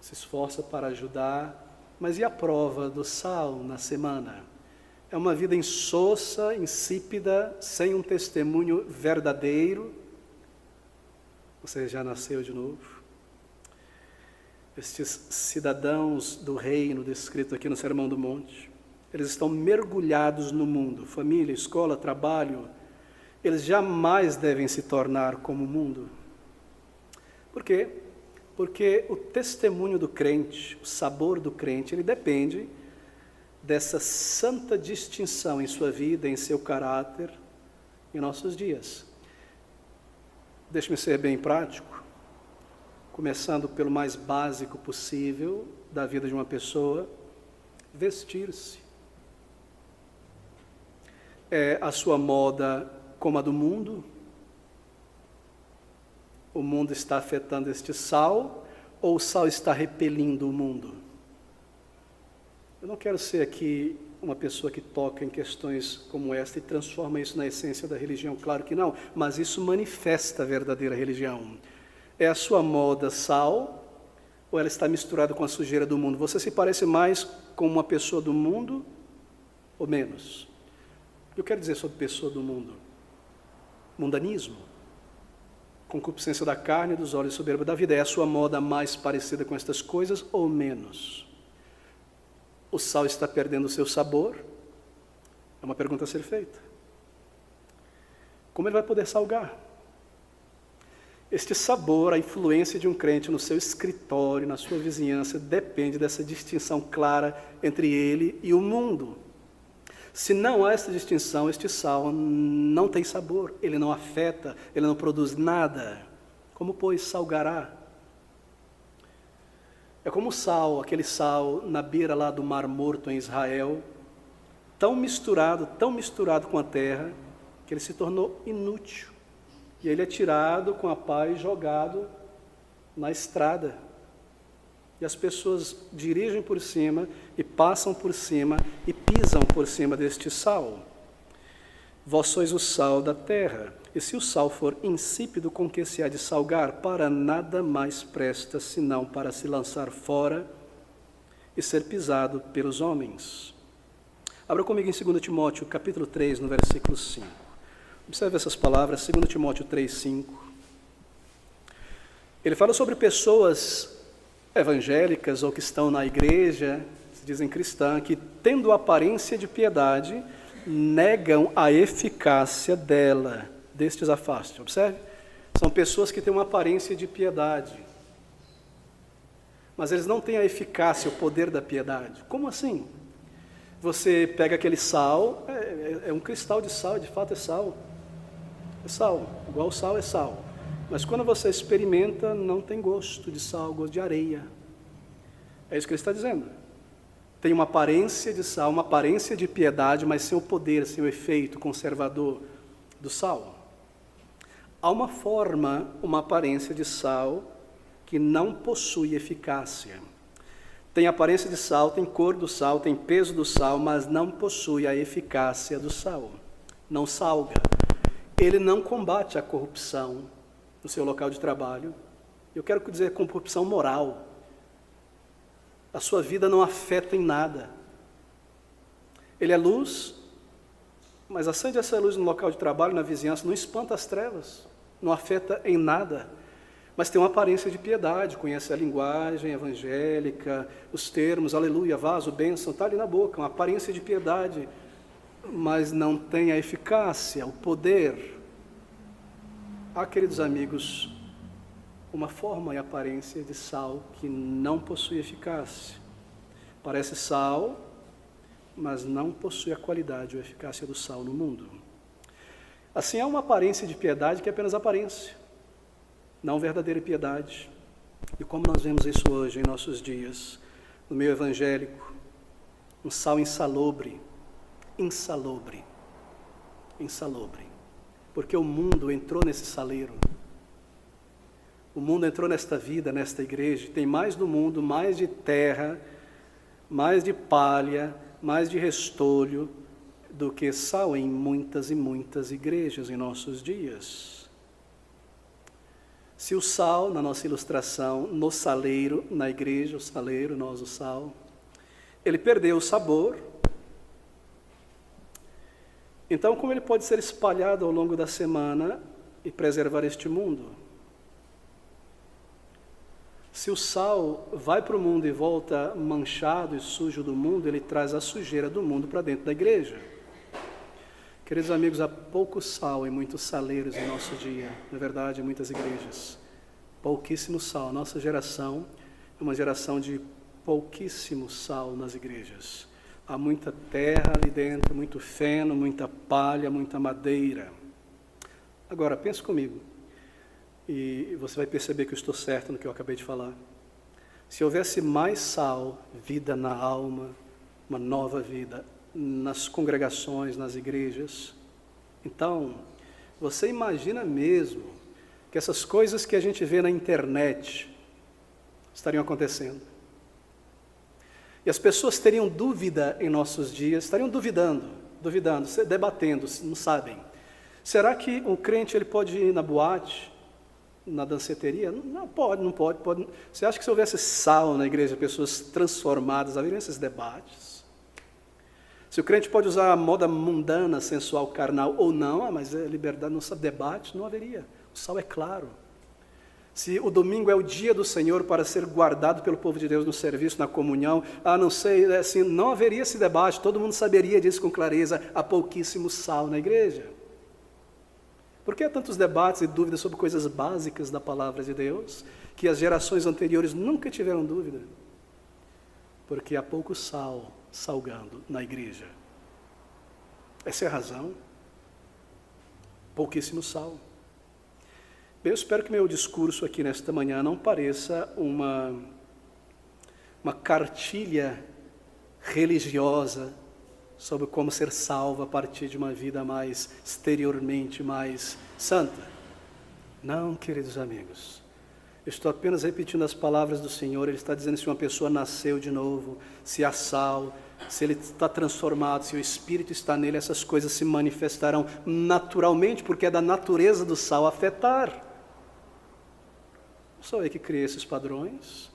se esforça para ajudar, mas e a prova do sal na semana? É uma vida insossa, insípida, sem um testemunho verdadeiro. Você já nasceu de novo? Estes cidadãos do reino descrito aqui no Sermão do Monte, eles estão mergulhados no mundo, família, escola, trabalho. Eles jamais devem se tornar como o mundo. Por quê? Porque o testemunho do crente, o sabor do crente, ele depende dessa santa distinção em sua vida, em seu caráter, em nossos dias. Deixe-me ser bem prático, começando pelo mais básico possível da vida de uma pessoa, vestir-se. É a sua moda como a do mundo? O mundo está afetando este sal, ou o sal está repelindo o mundo? Eu não quero ser aqui uma pessoa que toca em questões como esta e transforma isso na essência da religião, claro que não, mas isso manifesta a verdadeira religião. É a sua moda sal, ou ela está misturada com a sujeira do mundo? Você se parece mais com uma pessoa do mundo, ou menos? O que eu quero dizer sobre pessoa do mundo? Mundanismo, concupiscência da carne, dos olhos, soberba da vida. É a sua moda mais parecida com estas coisas ou menos? O sal está perdendo o seu sabor? É uma pergunta a ser feita. Como ele vai poder salgar? Este sabor, a influência de um crente no seu escritório, na sua vizinhança, depende dessa distinção clara entre ele e o mundo. Se não há essa distinção, este sal não tem sabor, ele não afeta, ele não produz nada. Como, pois, salgará? É como o sal, aquele sal na beira lá do Mar Morto em Israel, tão misturado com a terra, que ele se tornou inútil. E ele é tirado com a pá e jogado na estrada. E as pessoas dirigem por cima e passam por cima e pisam por cima deste sal. Vós sois o sal da terra, e se o sal for insípido, com que se há de salgar? Para nada mais presta, senão para se lançar fora e ser pisado pelos homens. Abra comigo em 2 Timóteo, capítulo 3, no versículo 5. Observe essas palavras, 2 Timóteo 3, 5. Ele fala sobre pessoas evangélicas ou que estão na igreja, se dizem cristã, que tendo aparência de piedade, negam a eficácia dela. Destes afaste. Observe, são pessoas que têm uma aparência de piedade, mas eles não têm a eficácia, o poder da piedade. Como assim? Você pega aquele sal, é um cristal de sal, de fato é sal. É sal, igual sal é sal. Mas quando você experimenta, não tem gosto de sal, gosto de areia. É isso que ele está dizendo. Tem uma aparência de sal, uma aparência de piedade, mas sem o poder, sem o efeito conservador do sal. Há uma forma, uma aparência de sal que não possui eficácia. Tem aparência de sal, tem cor do sal, tem peso do sal, mas não possui a eficácia do sal. Não salga. Ele não combate a corrupção no seu local de trabalho. Eu quero dizer corrupção moral. A sua vida não afeta em nada. Ele é luz, mas acende essa luz no local de trabalho, na vizinhança, não espanta as trevas, não afeta em nada. Mas tem uma aparência de piedade, conhece a linguagem evangélica, os termos, aleluia, vaso, bênção, está ali na boca, uma aparência de piedade, mas não tem a eficácia, o poder. Há, queridos amigos, uma forma e aparência de sal que não possui eficácia. Parece sal, mas não possui a qualidade ou eficácia do sal no mundo. Assim, há uma aparência de piedade que é apenas aparência, não verdadeira piedade. E como nós vemos isso hoje em nossos dias, no meio evangélico, um sal insalubre, porque o mundo entrou nesse saleiro. O mundo entrou nesta vida, nesta igreja, tem mais do mundo, mais de terra, mais de palha, mais de restolho, do que sal em muitas e muitas igrejas em nossos dias. Se o sal, na nossa ilustração, no saleiro, na igreja, o saleiro, nós o sal, ele perdeu o sabor, então como ele pode ser espalhado ao longo da semana e preservar este mundo? Se o sal vai para o mundo e volta manchado e sujo do mundo, ele traz a sujeira do mundo para dentro da igreja. Queridos amigos, há pouco sal e muitos saleiros em nosso dia, na verdade, em muitas igrejas. Pouquíssimo sal. Nossa geração é uma geração de pouquíssimo sal nas igrejas. Há muita terra ali dentro, muito feno, muita palha, muita madeira. Agora, pense comigo, e você vai perceber que eu estou certo no que eu acabei de falar. Se houvesse mais sal, vida na alma, uma nova vida, nas congregações, nas igrejas, então, você imagina mesmo que essas coisas que a gente vê na internet estariam acontecendo? E as pessoas teriam dúvida em nossos dias, estariam duvidando, debatendo, não sabem. Será que um crente ele pode ir na boate, na danceteria? Não pode. Você acha que se houvesse sal na igreja, pessoas transformadas, haveriam esses debates? Se o crente pode usar a moda mundana, sensual, carnal ou não, mas é liberdade, não sabe debate, não haveria. O sal é claro. Se o domingo é o dia do Senhor para ser guardado pelo povo de Deus no serviço, na comunhão, não sei, assim, não haveria esse debate, todo mundo saberia disso com clareza, há pouquíssimo sal na igreja. Por que há tantos debates e dúvidas sobre coisas básicas da palavra de Deus, que as gerações anteriores nunca tiveram dúvida? Porque há pouco sal salgando na igreja. Essa é a razão. Pouquíssimo sal. Bem, eu espero que meu discurso aqui nesta manhã não pareça uma cartilha religiosa sobre como ser salvo a partir de uma vida mais exteriormente mais santa. Não, queridos amigos. Eu estou apenas repetindo as palavras do Senhor. Ele está dizendo que se uma pessoa nasceu de novo, se há sal, se ele está transformado, se o Espírito está nele, essas coisas se manifestarão naturalmente, porque é da natureza do sal afetar. Não sou eu que criei esses padrões.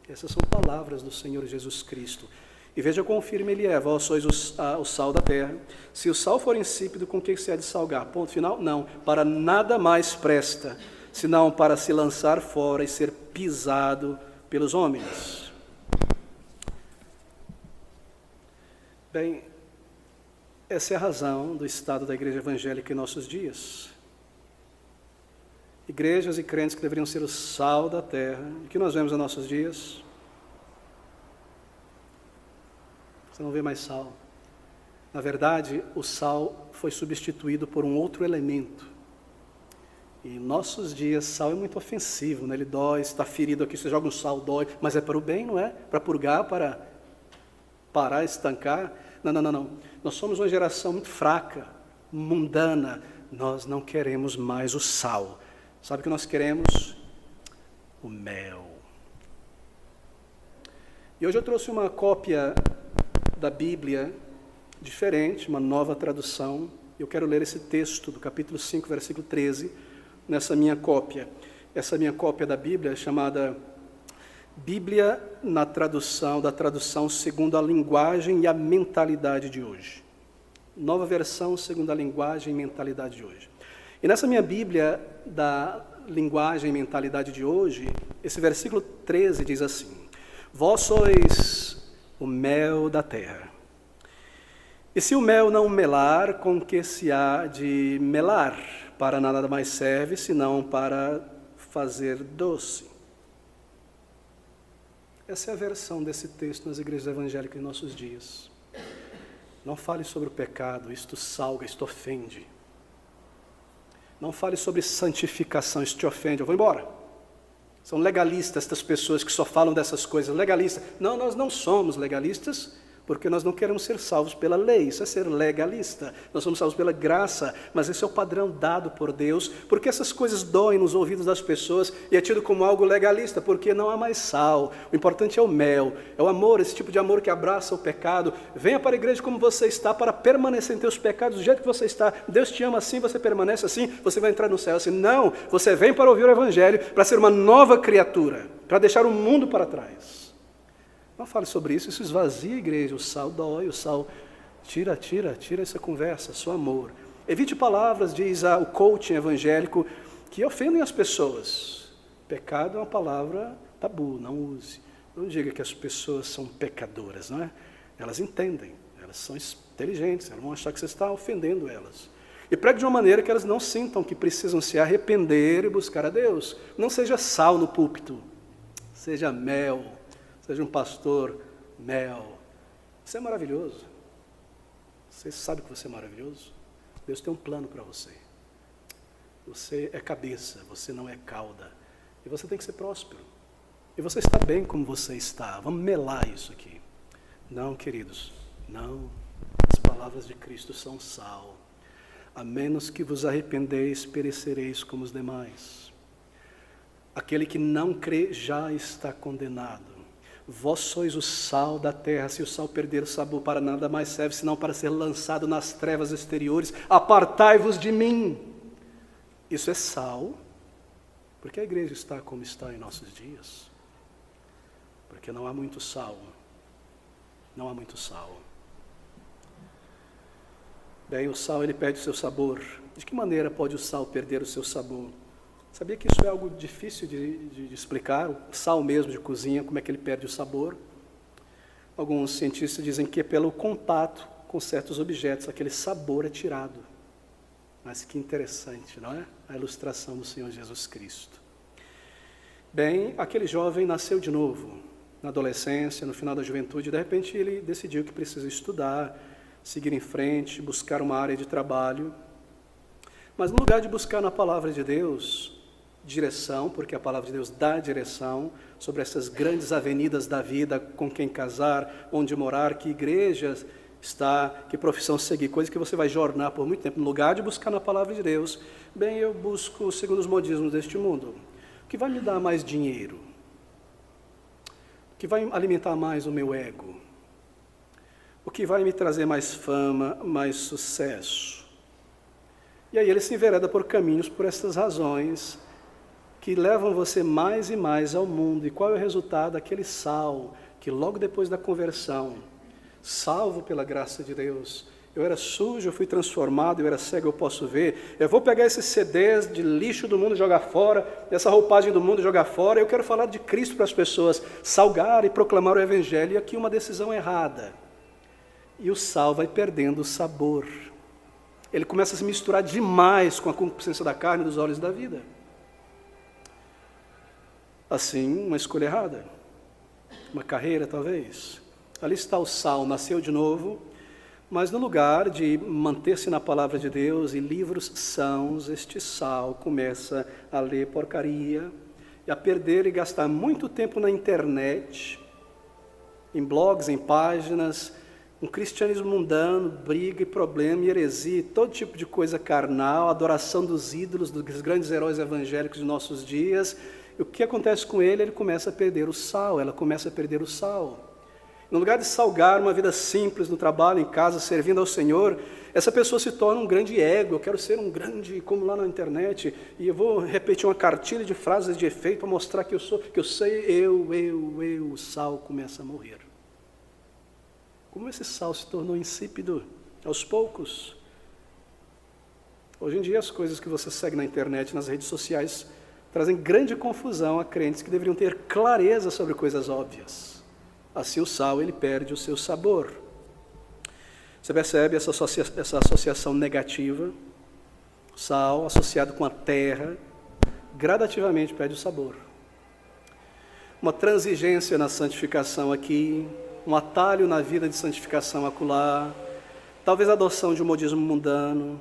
Essas são palavras do Senhor Jesus Cristo. E veja quão firme ele é: vós sois o sal da terra. Se o sal for insípido, com que se há de salgar? Ponto final? Não, para nada mais presta, senão para se lançar fora e ser pisado pelos homens. Bem, essa é a razão do estado da igreja evangélica em nossos dias. Igrejas e crentes que deveriam ser o sal da terra. O que nós vemos em nossos dias? Você não vê mais sal. Na verdade, o sal foi substituído por um outro elemento. E em nossos dias, sal é muito ofensivo, né? Ele dói, está ferido aqui, você joga um sal, dói, mas é para o bem, não é? Para purgar, para parar, estancar. Não. Nós somos uma geração muito fraca, mundana. Nós não queremos mais o sal. Sabe o que nós queremos? O mel. E hoje eu trouxe uma cópia da Bíblia diferente, uma nova tradução. Eu quero ler esse texto do capítulo 5, versículo 13, nessa minha cópia. Essa minha cópia da Bíblia é chamada Bíblia da tradução segundo a linguagem e a mentalidade de hoje. Nova versão segundo a linguagem e mentalidade de hoje. E nessa minha Bíblia da linguagem e mentalidade de hoje, esse versículo 13 diz assim: vós sois o mel da terra. E se o mel não melar, com que se há de melar? Para nada mais serve, senão para fazer doce. Essa é a versão desse texto nas igrejas evangélicas em nossos dias. Não fale sobre o pecado, isto salga, isto ofende. Não fale sobre santificação, isto te ofende, eu vou embora. São legalistas estas pessoas que só falam dessas coisas, legalistas. Não, nós não somos legalistas, porque nós não queremos ser salvos pela lei, isso é ser legalista. Nós somos salvos pela graça, mas esse é o padrão dado por Deus, porque essas coisas doem nos ouvidos das pessoas e é tido como algo legalista, porque não há mais sal. O importante é o mel, é o amor, esse tipo de amor que abraça o pecado. Venha para a igreja como você está, para permanecer em teus pecados do jeito que você está. Deus te ama assim, você permanece assim, você vai entrar no céu assim. Não, você vem para ouvir o Evangelho, para ser uma nova criatura, para deixar o mundo para trás. Não fale sobre isso, isso esvazia a igreja. O sal dói, o sal tira essa conversa, só amor. Evite palavras, diz o coaching evangélico, que ofendem as pessoas. Pecado é uma palavra tabu, não use. Não diga que as pessoas são pecadoras, não é? Elas entendem, elas são inteligentes, elas vão achar que você está ofendendo elas. E pregue de uma maneira que elas não sintam que precisam se arrepender e buscar a Deus. Não seja sal no púlpito, seja mel. Seja um pastor mel. Você é maravilhoso. Você sabe que você é maravilhoso? Deus tem um plano para você. Você é cabeça, você não é cauda. E você tem que ser próspero. E você está bem como você está. Vamos melar isso aqui. Não, queridos, não. As palavras de Cristo são sal. A menos que vos arrependeis, perecereis como os demais. Aquele que não crê já está condenado. Vós sois o sal da terra. Se o sal perder o sabor, para nada mais serve, senão para ser lançado nas trevas exteriores. Apartai-vos de mim. Isso é sal, porque a igreja está como está em nossos dias. Porque não há muito sal. Não há muito sal. Bem, o sal ele perde o seu sabor. De que maneira pode o sal perder o seu sabor? Sabia que isso é algo difícil de explicar, o sal mesmo de cozinha, como é que ele perde o sabor? Alguns cientistas dizem que é pelo contato com certos objetos, aquele sabor é tirado. Mas que interessante, não é? A ilustração do Senhor Jesus Cristo. Bem, aquele jovem nasceu de novo, na adolescência, no final da juventude, de repente ele decidiu que precisa estudar, seguir em frente, buscar uma área de trabalho. Mas no lugar de buscar na palavra de Deus direção, porque a palavra de Deus dá direção sobre essas grandes avenidas da vida, com quem casar, onde morar, que igrejas que profissão seguir, coisa que você vai jornar por muito tempo. No lugar de buscar na palavra de Deus, bem, eu busco segundo os modismos deste mundo. O que vai me dar mais dinheiro? O que vai alimentar mais o meu ego? O que vai me trazer mais fama, mais sucesso? E aí ele se envereda por caminhos, por essas razões, que levam você mais e mais ao mundo. E qual é o resultado? Aquele sal, que logo depois da conversão, salvo pela graça de Deus, eu era sujo, eu fui transformado, eu era cego, eu posso ver, eu vou pegar esses CDs de lixo do mundo e jogar fora, essa roupagem do mundo e jogar fora, eu quero falar de Cristo para as pessoas, salgar e proclamar o Evangelho, e aqui uma decisão errada. E o sal vai perdendo o sabor. Ele começa a se misturar demais com a concupiscência da carne e dos olhos da vida. Assim, uma escolha errada. Uma carreira, talvez. Ali está o sal, nasceu de novo, mas no lugar de manter-se na palavra de Deus e livros sãos, este sal começa a ler porcaria e a perder e gastar muito tempo na internet, em blogs, em páginas, um cristianismo mundano, briga e problema, e heresia, todo tipo de coisa carnal, adoração dos ídolos, dos grandes heróis evangélicos de nossos dias. E o que acontece com ele? Ele começa a perder o sal, ela começa a perder o sal. No lugar de salgar uma vida simples no trabalho, em casa, servindo ao Senhor, essa pessoa se torna um grande ego. Eu quero ser um grande, como lá na internet, e eu vou repetir uma cartilha de frases de efeito para mostrar que eu sei, o sal começa a morrer. Como esse sal se tornou insípido aos poucos. Hoje em dia as coisas que você segue na internet, nas redes sociais, trazem grande confusão a crentes que deveriam ter clareza sobre coisas óbvias. Assim o sal, ele perde o seu sabor. Você percebe essa associação negativa? O sal associado com a terra, gradativamente perde o sabor. Uma transigência na santificação aqui, um atalho na vida de santificação acolá, talvez a adoção de um modismo mundano.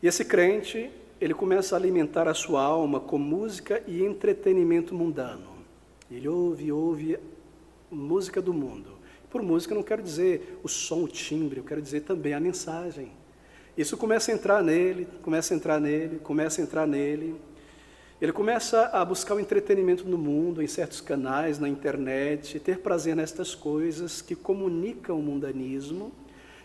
E esse crente, ele começa a alimentar a sua alma com música e entretenimento mundano. Ele ouve música do mundo. Por música eu não quero dizer o som, o timbre, eu quero dizer também a mensagem. Isso começa a entrar nele, Ele começa a buscar o entretenimento no mundo, em certos canais, na internet, ter prazer nestas coisas que comunicam o mundanismo.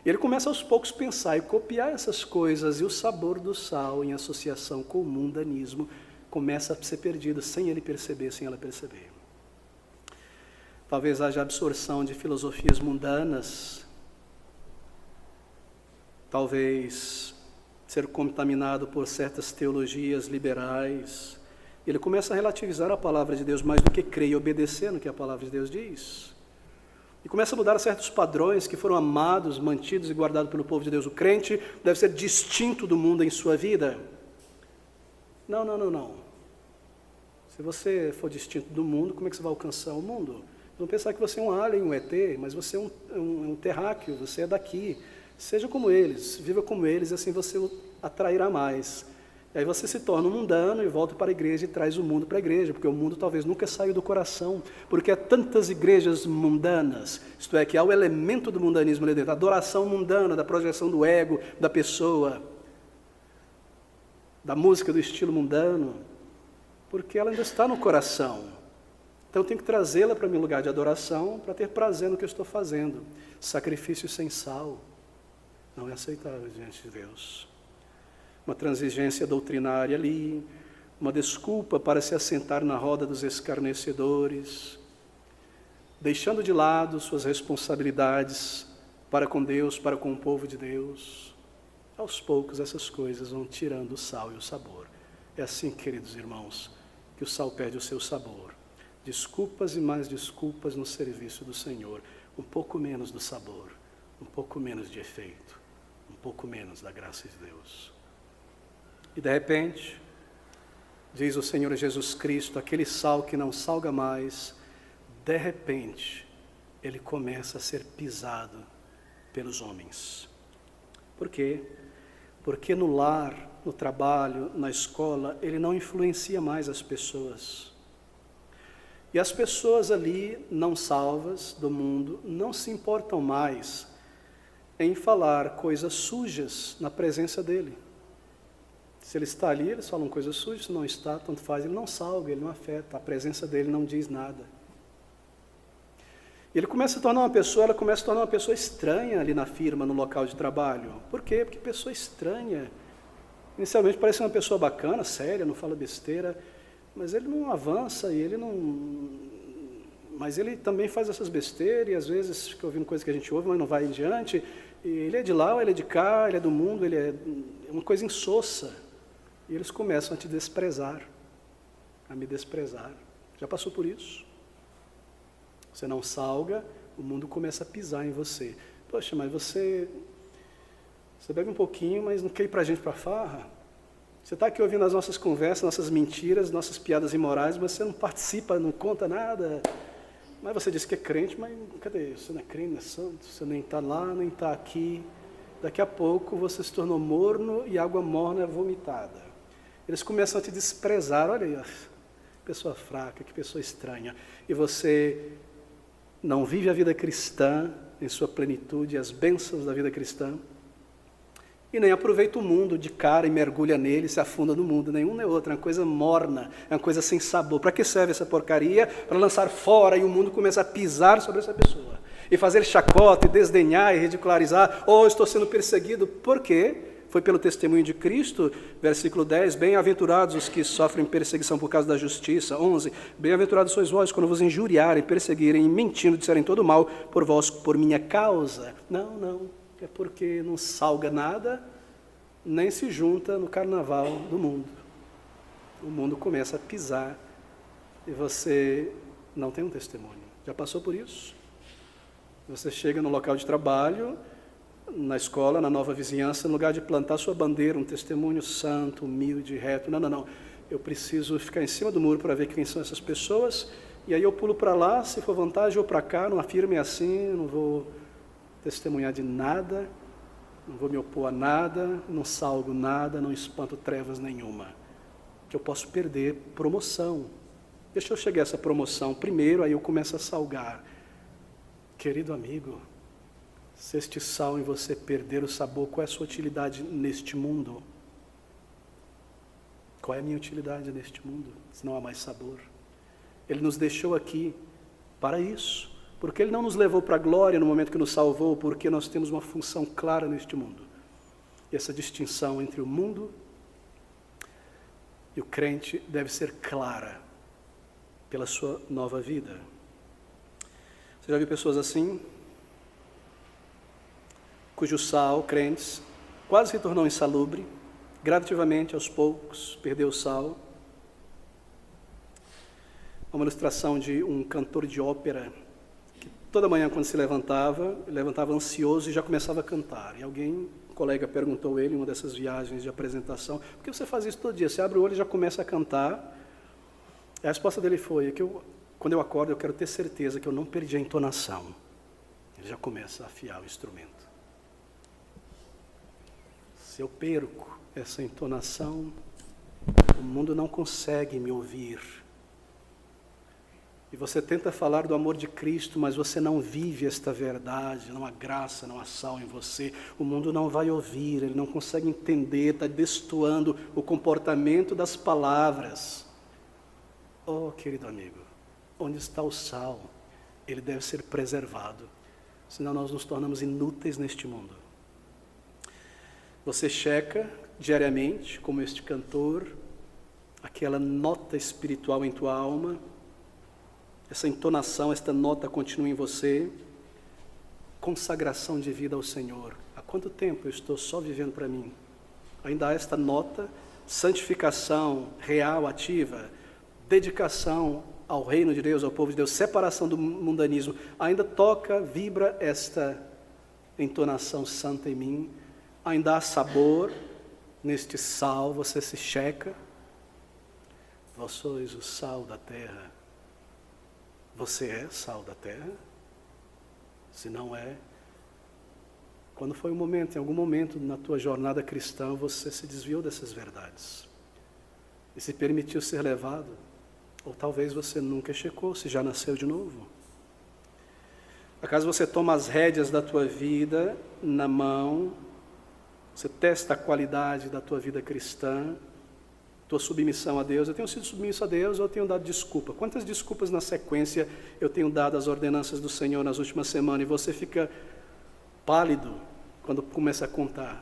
E ele começa aos poucos a pensar e copiar essas coisas, e o sabor do sal em associação com o mundanismo começa a ser perdido sem ele perceber, sem ela perceber. Talvez haja absorção de filosofias mundanas, talvez ser contaminado por certas teologias liberais. Ele começa a relativizar a palavra de Deus mais do que crer e obedecer no que a palavra de Deus diz. E começa a mudar certos padrões que foram amados, mantidos e guardados pelo povo de Deus. O crente deve ser distinto do mundo em sua vida. Não. Se você for distinto do mundo, como é que você vai alcançar o mundo? Não pensar que você é um alien, um ET, mas você é um terráqueo, você é daqui. Seja como eles, viva como eles, e assim você o atrairá mais. E aí você se torna um mundano e volta para a igreja e traz o mundo para a igreja, porque o mundo talvez nunca saiu do coração, porque há tantas igrejas mundanas, isto é, que há o elemento do mundanismo ali dentro, a adoração mundana, da projeção do ego da pessoa, da música do estilo mundano, porque ela ainda está no coração. Então eu tenho que trazê-la para meu lugar de adoração, para ter prazer no que eu estou fazendo. Sacrifício sem sal não é aceitável diante de Deus. Uma transigência doutrinária ali, uma desculpa para se assentar na roda dos escarnecedores, deixando de lado suas responsabilidades para com Deus, para com o povo de Deus. Aos poucos essas coisas vão tirando o sal e o sabor. É assim, queridos irmãos, que o sal perde o seu sabor. Desculpas e mais desculpas no serviço do Senhor. Um pouco menos do sabor, um pouco menos de efeito, um pouco menos da graça de Deus. E de repente, diz o Senhor Jesus Cristo, aquele sal que não salga mais, de repente, ele começa a ser pisado pelos homens. Por quê? Porque no lar, no trabalho, na escola, ele não influencia mais as pessoas. E as pessoas ali, não salvas do mundo, não se importam mais em falar coisas sujas na presença dele. Se ele está ali, eles falam coisas sujas, se não está, tanto faz, ele não salga, ele não afeta, a presença dele não diz nada. E ele começa a tornar uma pessoa, ela começa a tornar uma pessoa estranha ali na firma, no local de trabalho. Por quê? Porque pessoa estranha. Inicialmente parece uma pessoa bacana, séria, não fala besteira, mas ele não avança e ele não... Mas ele também faz essas besteiras e às vezes fica ouvindo coisas que a gente ouve, mas não vai adiante. E ele é de lá, ou ele é de cá, ele é do mundo, ele é uma coisa insossa. E eles começam a te desprezar, a me desprezar. Já passou por isso? Você não salga, o mundo começa a pisar em você. Poxa, mas você bebe um pouquinho, mas não quer ir para a gente para farra? Você está aqui ouvindo as nossas conversas, nossas mentiras, nossas piadas imorais, mas você não participa, não conta nada. Mas você diz que é crente, mas cadê? Você não é crente, não é santo, você nem está lá, nem está aqui. Daqui a pouco você se tornou morno e água morna é vomitada. Eles começam a te desprezar, olha aí, que pessoa fraca, que pessoa estranha. E você não vive a vida cristã em sua plenitude, as bênçãos da vida cristã, e nem aproveita o mundo de cara e mergulha nele, se afunda no mundo, nenhum nem outro, é uma coisa morna, é uma coisa sem sabor. Para que serve essa porcaria? Para lançar fora e o mundo começa a pisar sobre essa pessoa, e fazer chacota, e desdenhar, e ridicularizar, estou sendo perseguido, por quê? Foi pelo testemunho de Cristo, versículo 10, bem-aventurados os que sofrem perseguição por causa da justiça. 11, bem-aventurados sois vós quando vos injuriarem, perseguirem, mentindo, disserem todo mal por vós, por minha causa. Não, é porque não salga nada, nem se junta no carnaval do mundo. O mundo começa a pisar e você não tem um testemunho. Já passou por isso? Você chega no local de trabalho, na escola, na nova vizinhança, no lugar de plantar sua bandeira, um testemunho santo, humilde, reto. Não. Eu preciso ficar em cima do muro para ver quem são essas pessoas, e aí eu pulo para lá, se for vantagem, ou para cá, não afirme assim, não vou testemunhar de nada, não vou me opor a nada, não salgo nada, não espanto trevas nenhuma. Que eu posso perder promoção. Deixa eu chegar a essa promoção primeiro, aí eu começo a salgar. Querido amigo, se este sal em você perder o sabor, qual é a sua utilidade neste mundo? Qual é a minha utilidade neste mundo, se não há mais sabor? Ele nos deixou aqui para isso, porque Ele não nos levou para a glória no momento que nos salvou, porque nós temos uma função clara neste mundo. E essa distinção entre o mundo e o crente deve ser clara pela sua nova vida. Você já viu pessoas assim? Cujo sal, crentes, quase se tornou insalubre, gradativamente, aos poucos, perdeu o sal. Uma ilustração de um cantor de ópera, que toda manhã quando se levantava, ele levantava ansioso e já começava a cantar. E um colega perguntou a ele, em uma dessas viagens de apresentação, por que você faz isso todo dia? Você abre o olho e já começa a cantar. E a resposta dele foi, quando eu acordo, eu quero ter certeza que eu não perdi a entonação. Ele já começa a afiar o instrumento. Se eu perco essa entonação, o mundo não consegue me ouvir. E você tenta falar do amor de Cristo, mas você não vive esta verdade, não há graça, não há sal em você. O mundo não vai ouvir, ele não consegue entender, está destoando o comportamento das palavras. Oh, querido amigo, onde está o sal? Ele deve ser preservado, senão nós nos tornamos inúteis neste mundo. Você checa diariamente, como este cantor, aquela nota espiritual em tua alma, essa entonação, esta nota continua em você, consagração de vida ao Senhor. Há quanto tempo eu estou só vivendo para mim? Ainda há esta nota, santificação real, ativa, dedicação ao reino de Deus, ao povo de Deus, separação do mundanismo, ainda toca, vibra esta entonação santa em mim, ainda há sabor neste sal, você se checa. Vós sois o sal da terra. Você é sal da terra? Se não é, quando foi em algum momento na tua jornada cristã, você se desviou dessas verdades e se permitiu ser levado, ou talvez você nunca checou, se já nasceu de novo. Acaso você toma as rédeas da tua vida na mão, você testa a qualidade da tua vida cristã, tua submissão a Deus? Eu tenho sido submisso a Deus ou eu tenho dado desculpa? Quantas desculpas na sequência eu tenho dado às ordenanças do Senhor nas últimas semanas e você fica pálido quando começa a contar?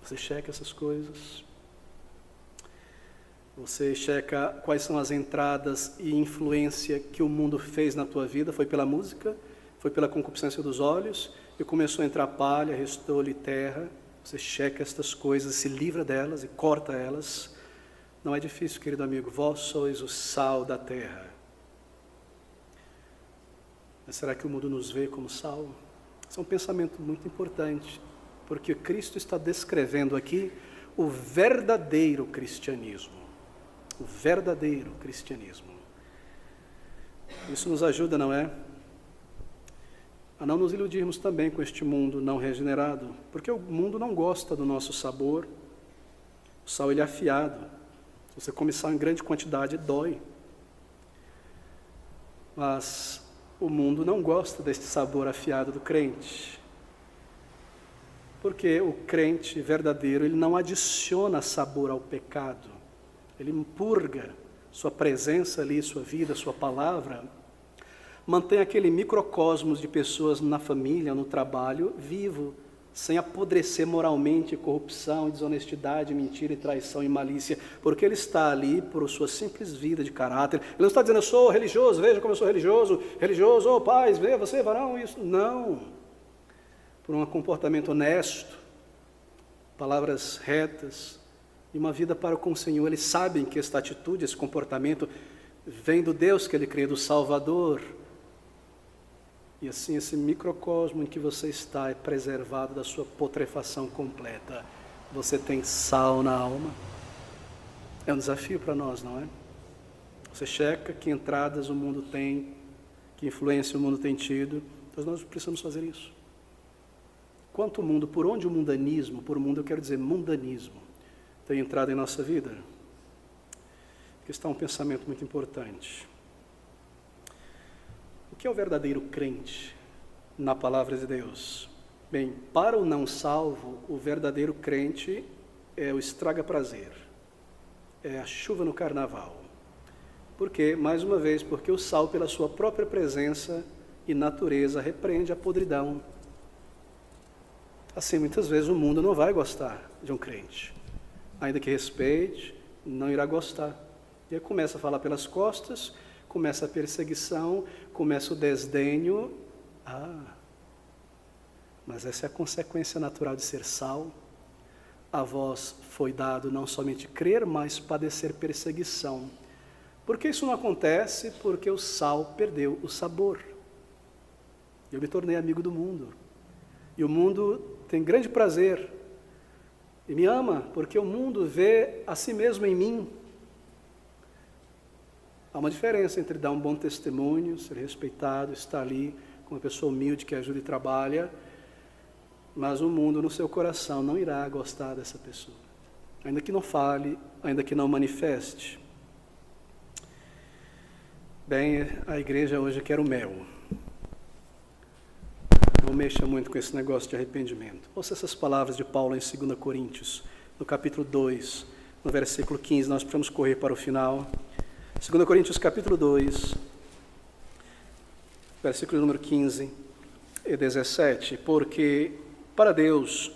Você checa essas coisas? Você checa quais são as entradas e influência que o mundo fez na tua vida? Foi pela música? Foi pela concupiscência dos olhos? E começou a entrar palha, restou-lhe terra? Você checa estas coisas, se livra delas e corta elas. Não é difícil, querido amigo. Vós sois o sal da terra. Mas será que o mundo nos vê como sal? Esse é um pensamento muito importante, porque Cristo está descrevendo aqui o verdadeiro cristianismo. O verdadeiro cristianismo. Isso nos ajuda, não é? A não nos iludirmos também com este mundo não regenerado, porque o mundo não gosta do nosso sabor. O sal ele é afiado. Se você come sal em grande quantidade, dói. Mas o mundo não gosta deste sabor afiado do crente. Porque o crente verdadeiro, ele não adiciona sabor ao pecado. Ele purga sua presença ali, sua vida, sua palavra, mantém aquele microcosmos de pessoas na família, no trabalho, vivo, sem apodrecer moralmente, corrupção, desonestidade, mentira e traição e malícia, porque ele está ali por sua simples vida de caráter. Ele não está dizendo, eu sou religioso, veja como eu sou religioso, oh pais, veja você, varão, isso. Não. Por um comportamento honesto, palavras retas, e uma vida para com o Senhor. Eles sabem que esta atitude, esse comportamento, vem do Deus que ele crê, do Salvador. E assim esse microcosmo em que você está é preservado da sua putrefação completa. Você tem sal na alma. É um desafio para nós, não é? Você checa que entradas o mundo tem, que influência o mundo tem tido. Então nós precisamos fazer isso. Quanto o mundo, por onde o mundanismo, por mundo eu quero dizer mundanismo, tem entrado em nossa vida? Aqui está um pensamento muito importante. O que é o verdadeiro crente na palavra de Deus? Bem, para o não salvo, o verdadeiro crente é o estraga-prazer, é a chuva no carnaval. Por quê? Mais uma vez, porque o sal, pela sua própria presença e natureza, repreende a podridão. Assim, muitas vezes o mundo não vai gostar de um crente. Ainda que respeite, não irá gostar. E aí começa a falar pelas costas, começa a perseguição, começa o desdenho. Mas essa é a consequência natural de ser sal. A vós foi dado não somente crer, mas padecer perseguição. Por que isso não acontece? Porque o sal perdeu o sabor. Eu me tornei amigo do mundo. E o mundo tem grande prazer e me ama, porque o mundo vê a si mesmo em mim. Há uma diferença entre dar um bom testemunho, ser respeitado, estar ali com uma pessoa humilde que ajuda e trabalha, mas o mundo no seu coração não irá gostar dessa pessoa, ainda que não fale, ainda que não manifeste. Bem, a igreja hoje quer o mel. Não mexa muito com esse negócio de arrependimento. Ouça essas palavras de Paulo em 2 Coríntios, no capítulo 2, no versículo 15. Nós precisamos correr para o final. 2 Coríntios, capítulo 2, versículo número 15 e 17. Porque para Deus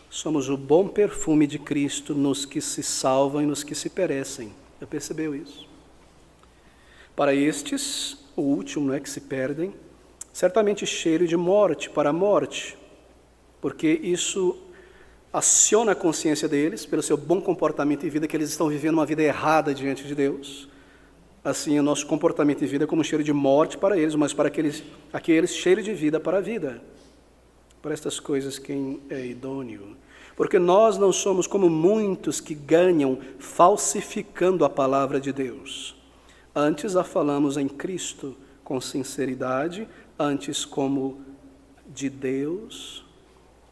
somos o bom perfume de Cristo nos que se salvam e nos que se perecem. Já percebeu isso? Para estes, o último, não é, que se perdem, certamente cheiro de morte para a morte, porque isso aciona a consciência deles, pelo seu bom comportamento e vida, que eles estão vivendo uma vida errada diante de Deus. Assim, o nosso comportamento e vida é como cheiro de morte para eles, mas para aqueles cheiro de vida para a vida. Para estas coisas quem é idôneo? Porque nós não somos como muitos que ganham falsificando a palavra de Deus. Antes a falamos em Cristo com sinceridade, antes como de Deus,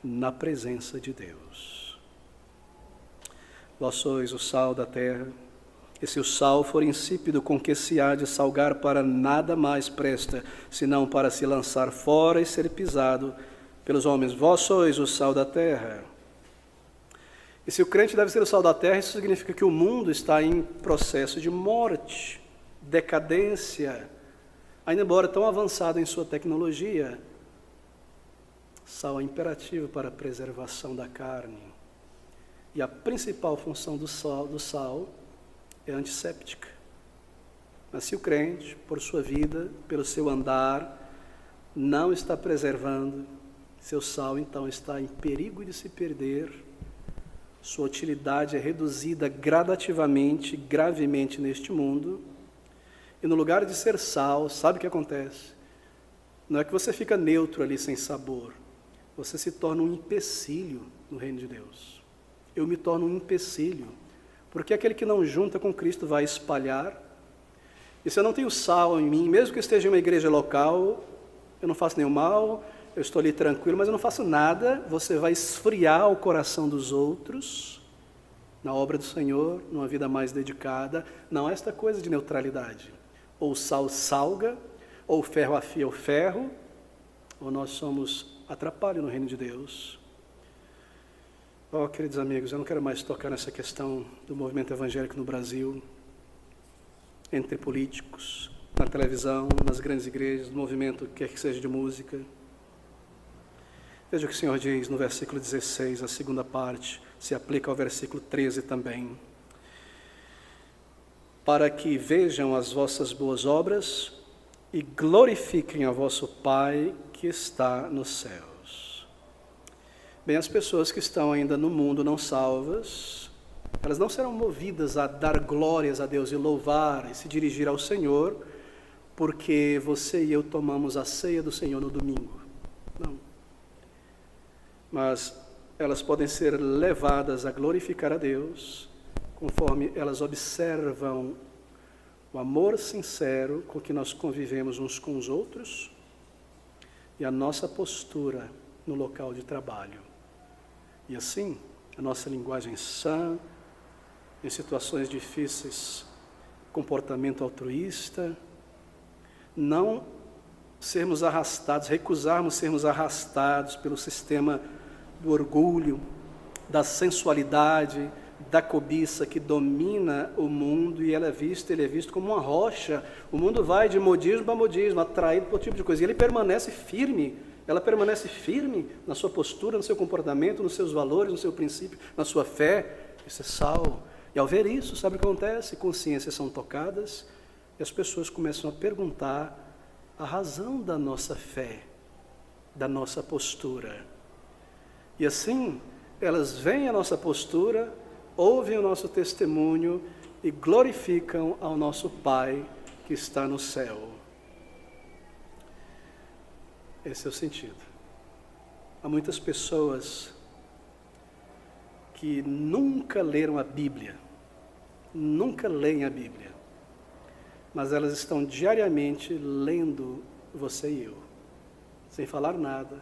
na presença de Deus. Vós sois o sal da terra. E se o sal for insípido, com que se há de salgar, para nada mais presta, senão para se lançar fora e ser pisado pelos homens. Vós sois o sal da terra. E se o crente deve ser o sal da terra, isso significa que o mundo está em processo de morte, decadência, ainda embora tão avançado em sua tecnologia. Sal é imperativo para a preservação da carne. E a principal função do sal é antisséptica. Mas se o crente, por sua vida, pelo seu andar, não está preservando, seu sal então está em perigo de se perder, sua utilidade é reduzida gradativamente, gravemente neste mundo, e no lugar de ser sal, sabe o que acontece? Não é que você fica neutro ali sem sabor, você se torna um empecilho no reino de Deus. Eu me torno um empecilho, porque aquele que não junta com Cristo vai espalhar. E se eu não tenho sal em mim, mesmo que eu esteja em uma igreja local, eu não faço nenhum mal, eu estou ali tranquilo, mas eu não faço nada, você vai esfriar o coração dos outros na obra do Senhor, numa vida mais dedicada. Não é esta coisa de neutralidade. Ou o sal salga, ou o ferro afia o ferro, ou nós somos atrapalho no reino de Deus. Oh, queridos amigos, eu não quero mais tocar nessa questão do movimento evangélico no Brasil, entre políticos, na televisão, nas grandes igrejas, no movimento quer que seja de música. Veja o que o Senhor diz no versículo 16, a segunda parte, se aplica ao versículo 13 também. Para que vejam as vossas boas obras e glorifiquem a vosso Pai que está nos céus. Bem, as pessoas que estão ainda no mundo não salvas, elas não serão movidas a dar glórias a Deus e louvar e se dirigir ao Senhor, porque você e eu tomamos a ceia do Senhor no domingo. Não. Mas elas podem ser levadas a glorificar a Deus, conforme elas observam o amor sincero com que nós convivemos uns com os outros e a nossa postura no local de trabalho. E assim, a nossa linguagem sã, em situações difíceis, comportamento altruísta, não sermos arrastados, recusarmos sermos arrastados pelo sistema do orgulho, da sensualidade, da cobiça que domina o mundo, e ele é visto como uma rocha. O mundo vai de modismo a modismo, atraído por tipo de coisa, e ele permanece firme. Ela permanece firme na sua postura, no seu comportamento, nos seus valores, no seu princípio, na sua fé. Isso é sal. E ao ver isso, sabe o que acontece? Consciências são tocadas e as pessoas começam a perguntar a razão da nossa fé, da nossa postura. E assim, elas veem a nossa postura, ouvem o nosso testemunho e glorificam ao nosso Pai que está no céu. Esse é o sentido. Há muitas pessoas que nunca leram a Bíblia, nunca leem a Bíblia, mas elas estão diariamente lendo você e eu, sem falar nada.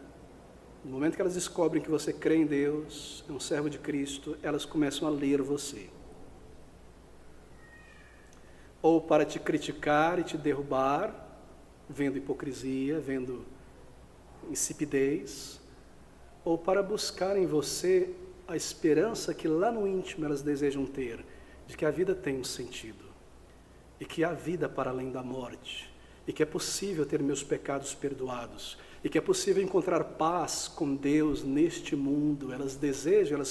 No momento que elas descobrem que você crê em Deus, é um servo de Cristo, elas começam a ler você. Ou para te criticar e te derrubar, vendo hipocrisia, vendo insipidez, ou para buscar em você a esperança que lá no íntimo elas desejam ter, de que a vida tem um sentido, e que há vida para além da morte, e que é possível ter meus pecados perdoados, e que é possível encontrar paz com Deus neste mundo. Elas desejam,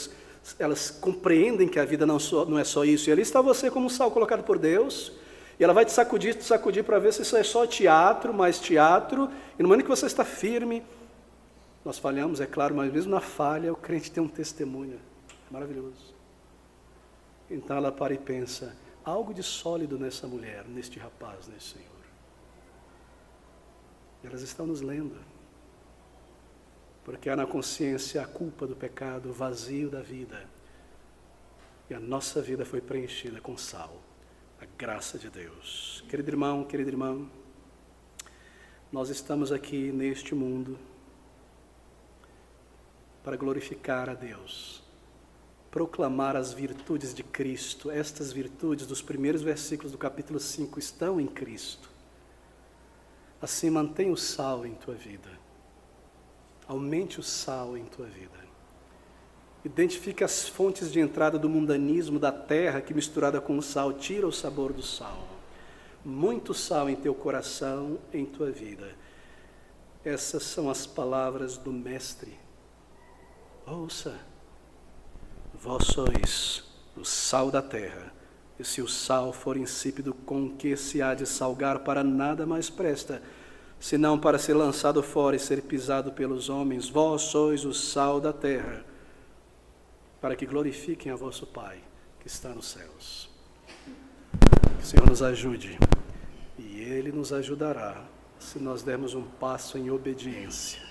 elas compreendem que a vida não é só isso, e ali está você como um sal colocado por Deus, e ela vai te sacudir para ver se isso é só teatro, mais teatro, e no momento que você está firme, nós falhamos, é claro, mas mesmo na falha, o crente tem um testemunho, maravilhoso. Então ela para e pensa, há algo de sólido nessa mulher, neste rapaz, nesse Senhor. E elas estão nos lendo, porque há na consciência a culpa do pecado, o vazio da vida, e a nossa vida foi preenchida com sal. A graça de Deus. Querido irmão, querida irmã, nós estamos aqui neste mundo para glorificar a Deus, proclamar as virtudes de Cristo. Estas virtudes dos primeiros versículos do capítulo 5 estão em Cristo. Assim, mantenha o sal em tua vida. Aumente o sal em tua vida. Identifique as fontes de entrada do mundanismo da terra que, misturada com o sal, tira o sabor do sal. Muito sal em teu coração, em tua vida. Essas são as palavras do Mestre. Ouça, vós sois o sal da terra, e se o sal for insípido, com que se há de salgar? Para nada mais presta, senão para ser lançado fora e ser pisado pelos homens. Vós sois o sal da terra, para que glorifiquem a vosso Pai, que está nos céus. Que o Senhor nos ajude, e Ele nos ajudará, se nós dermos um passo em obediência.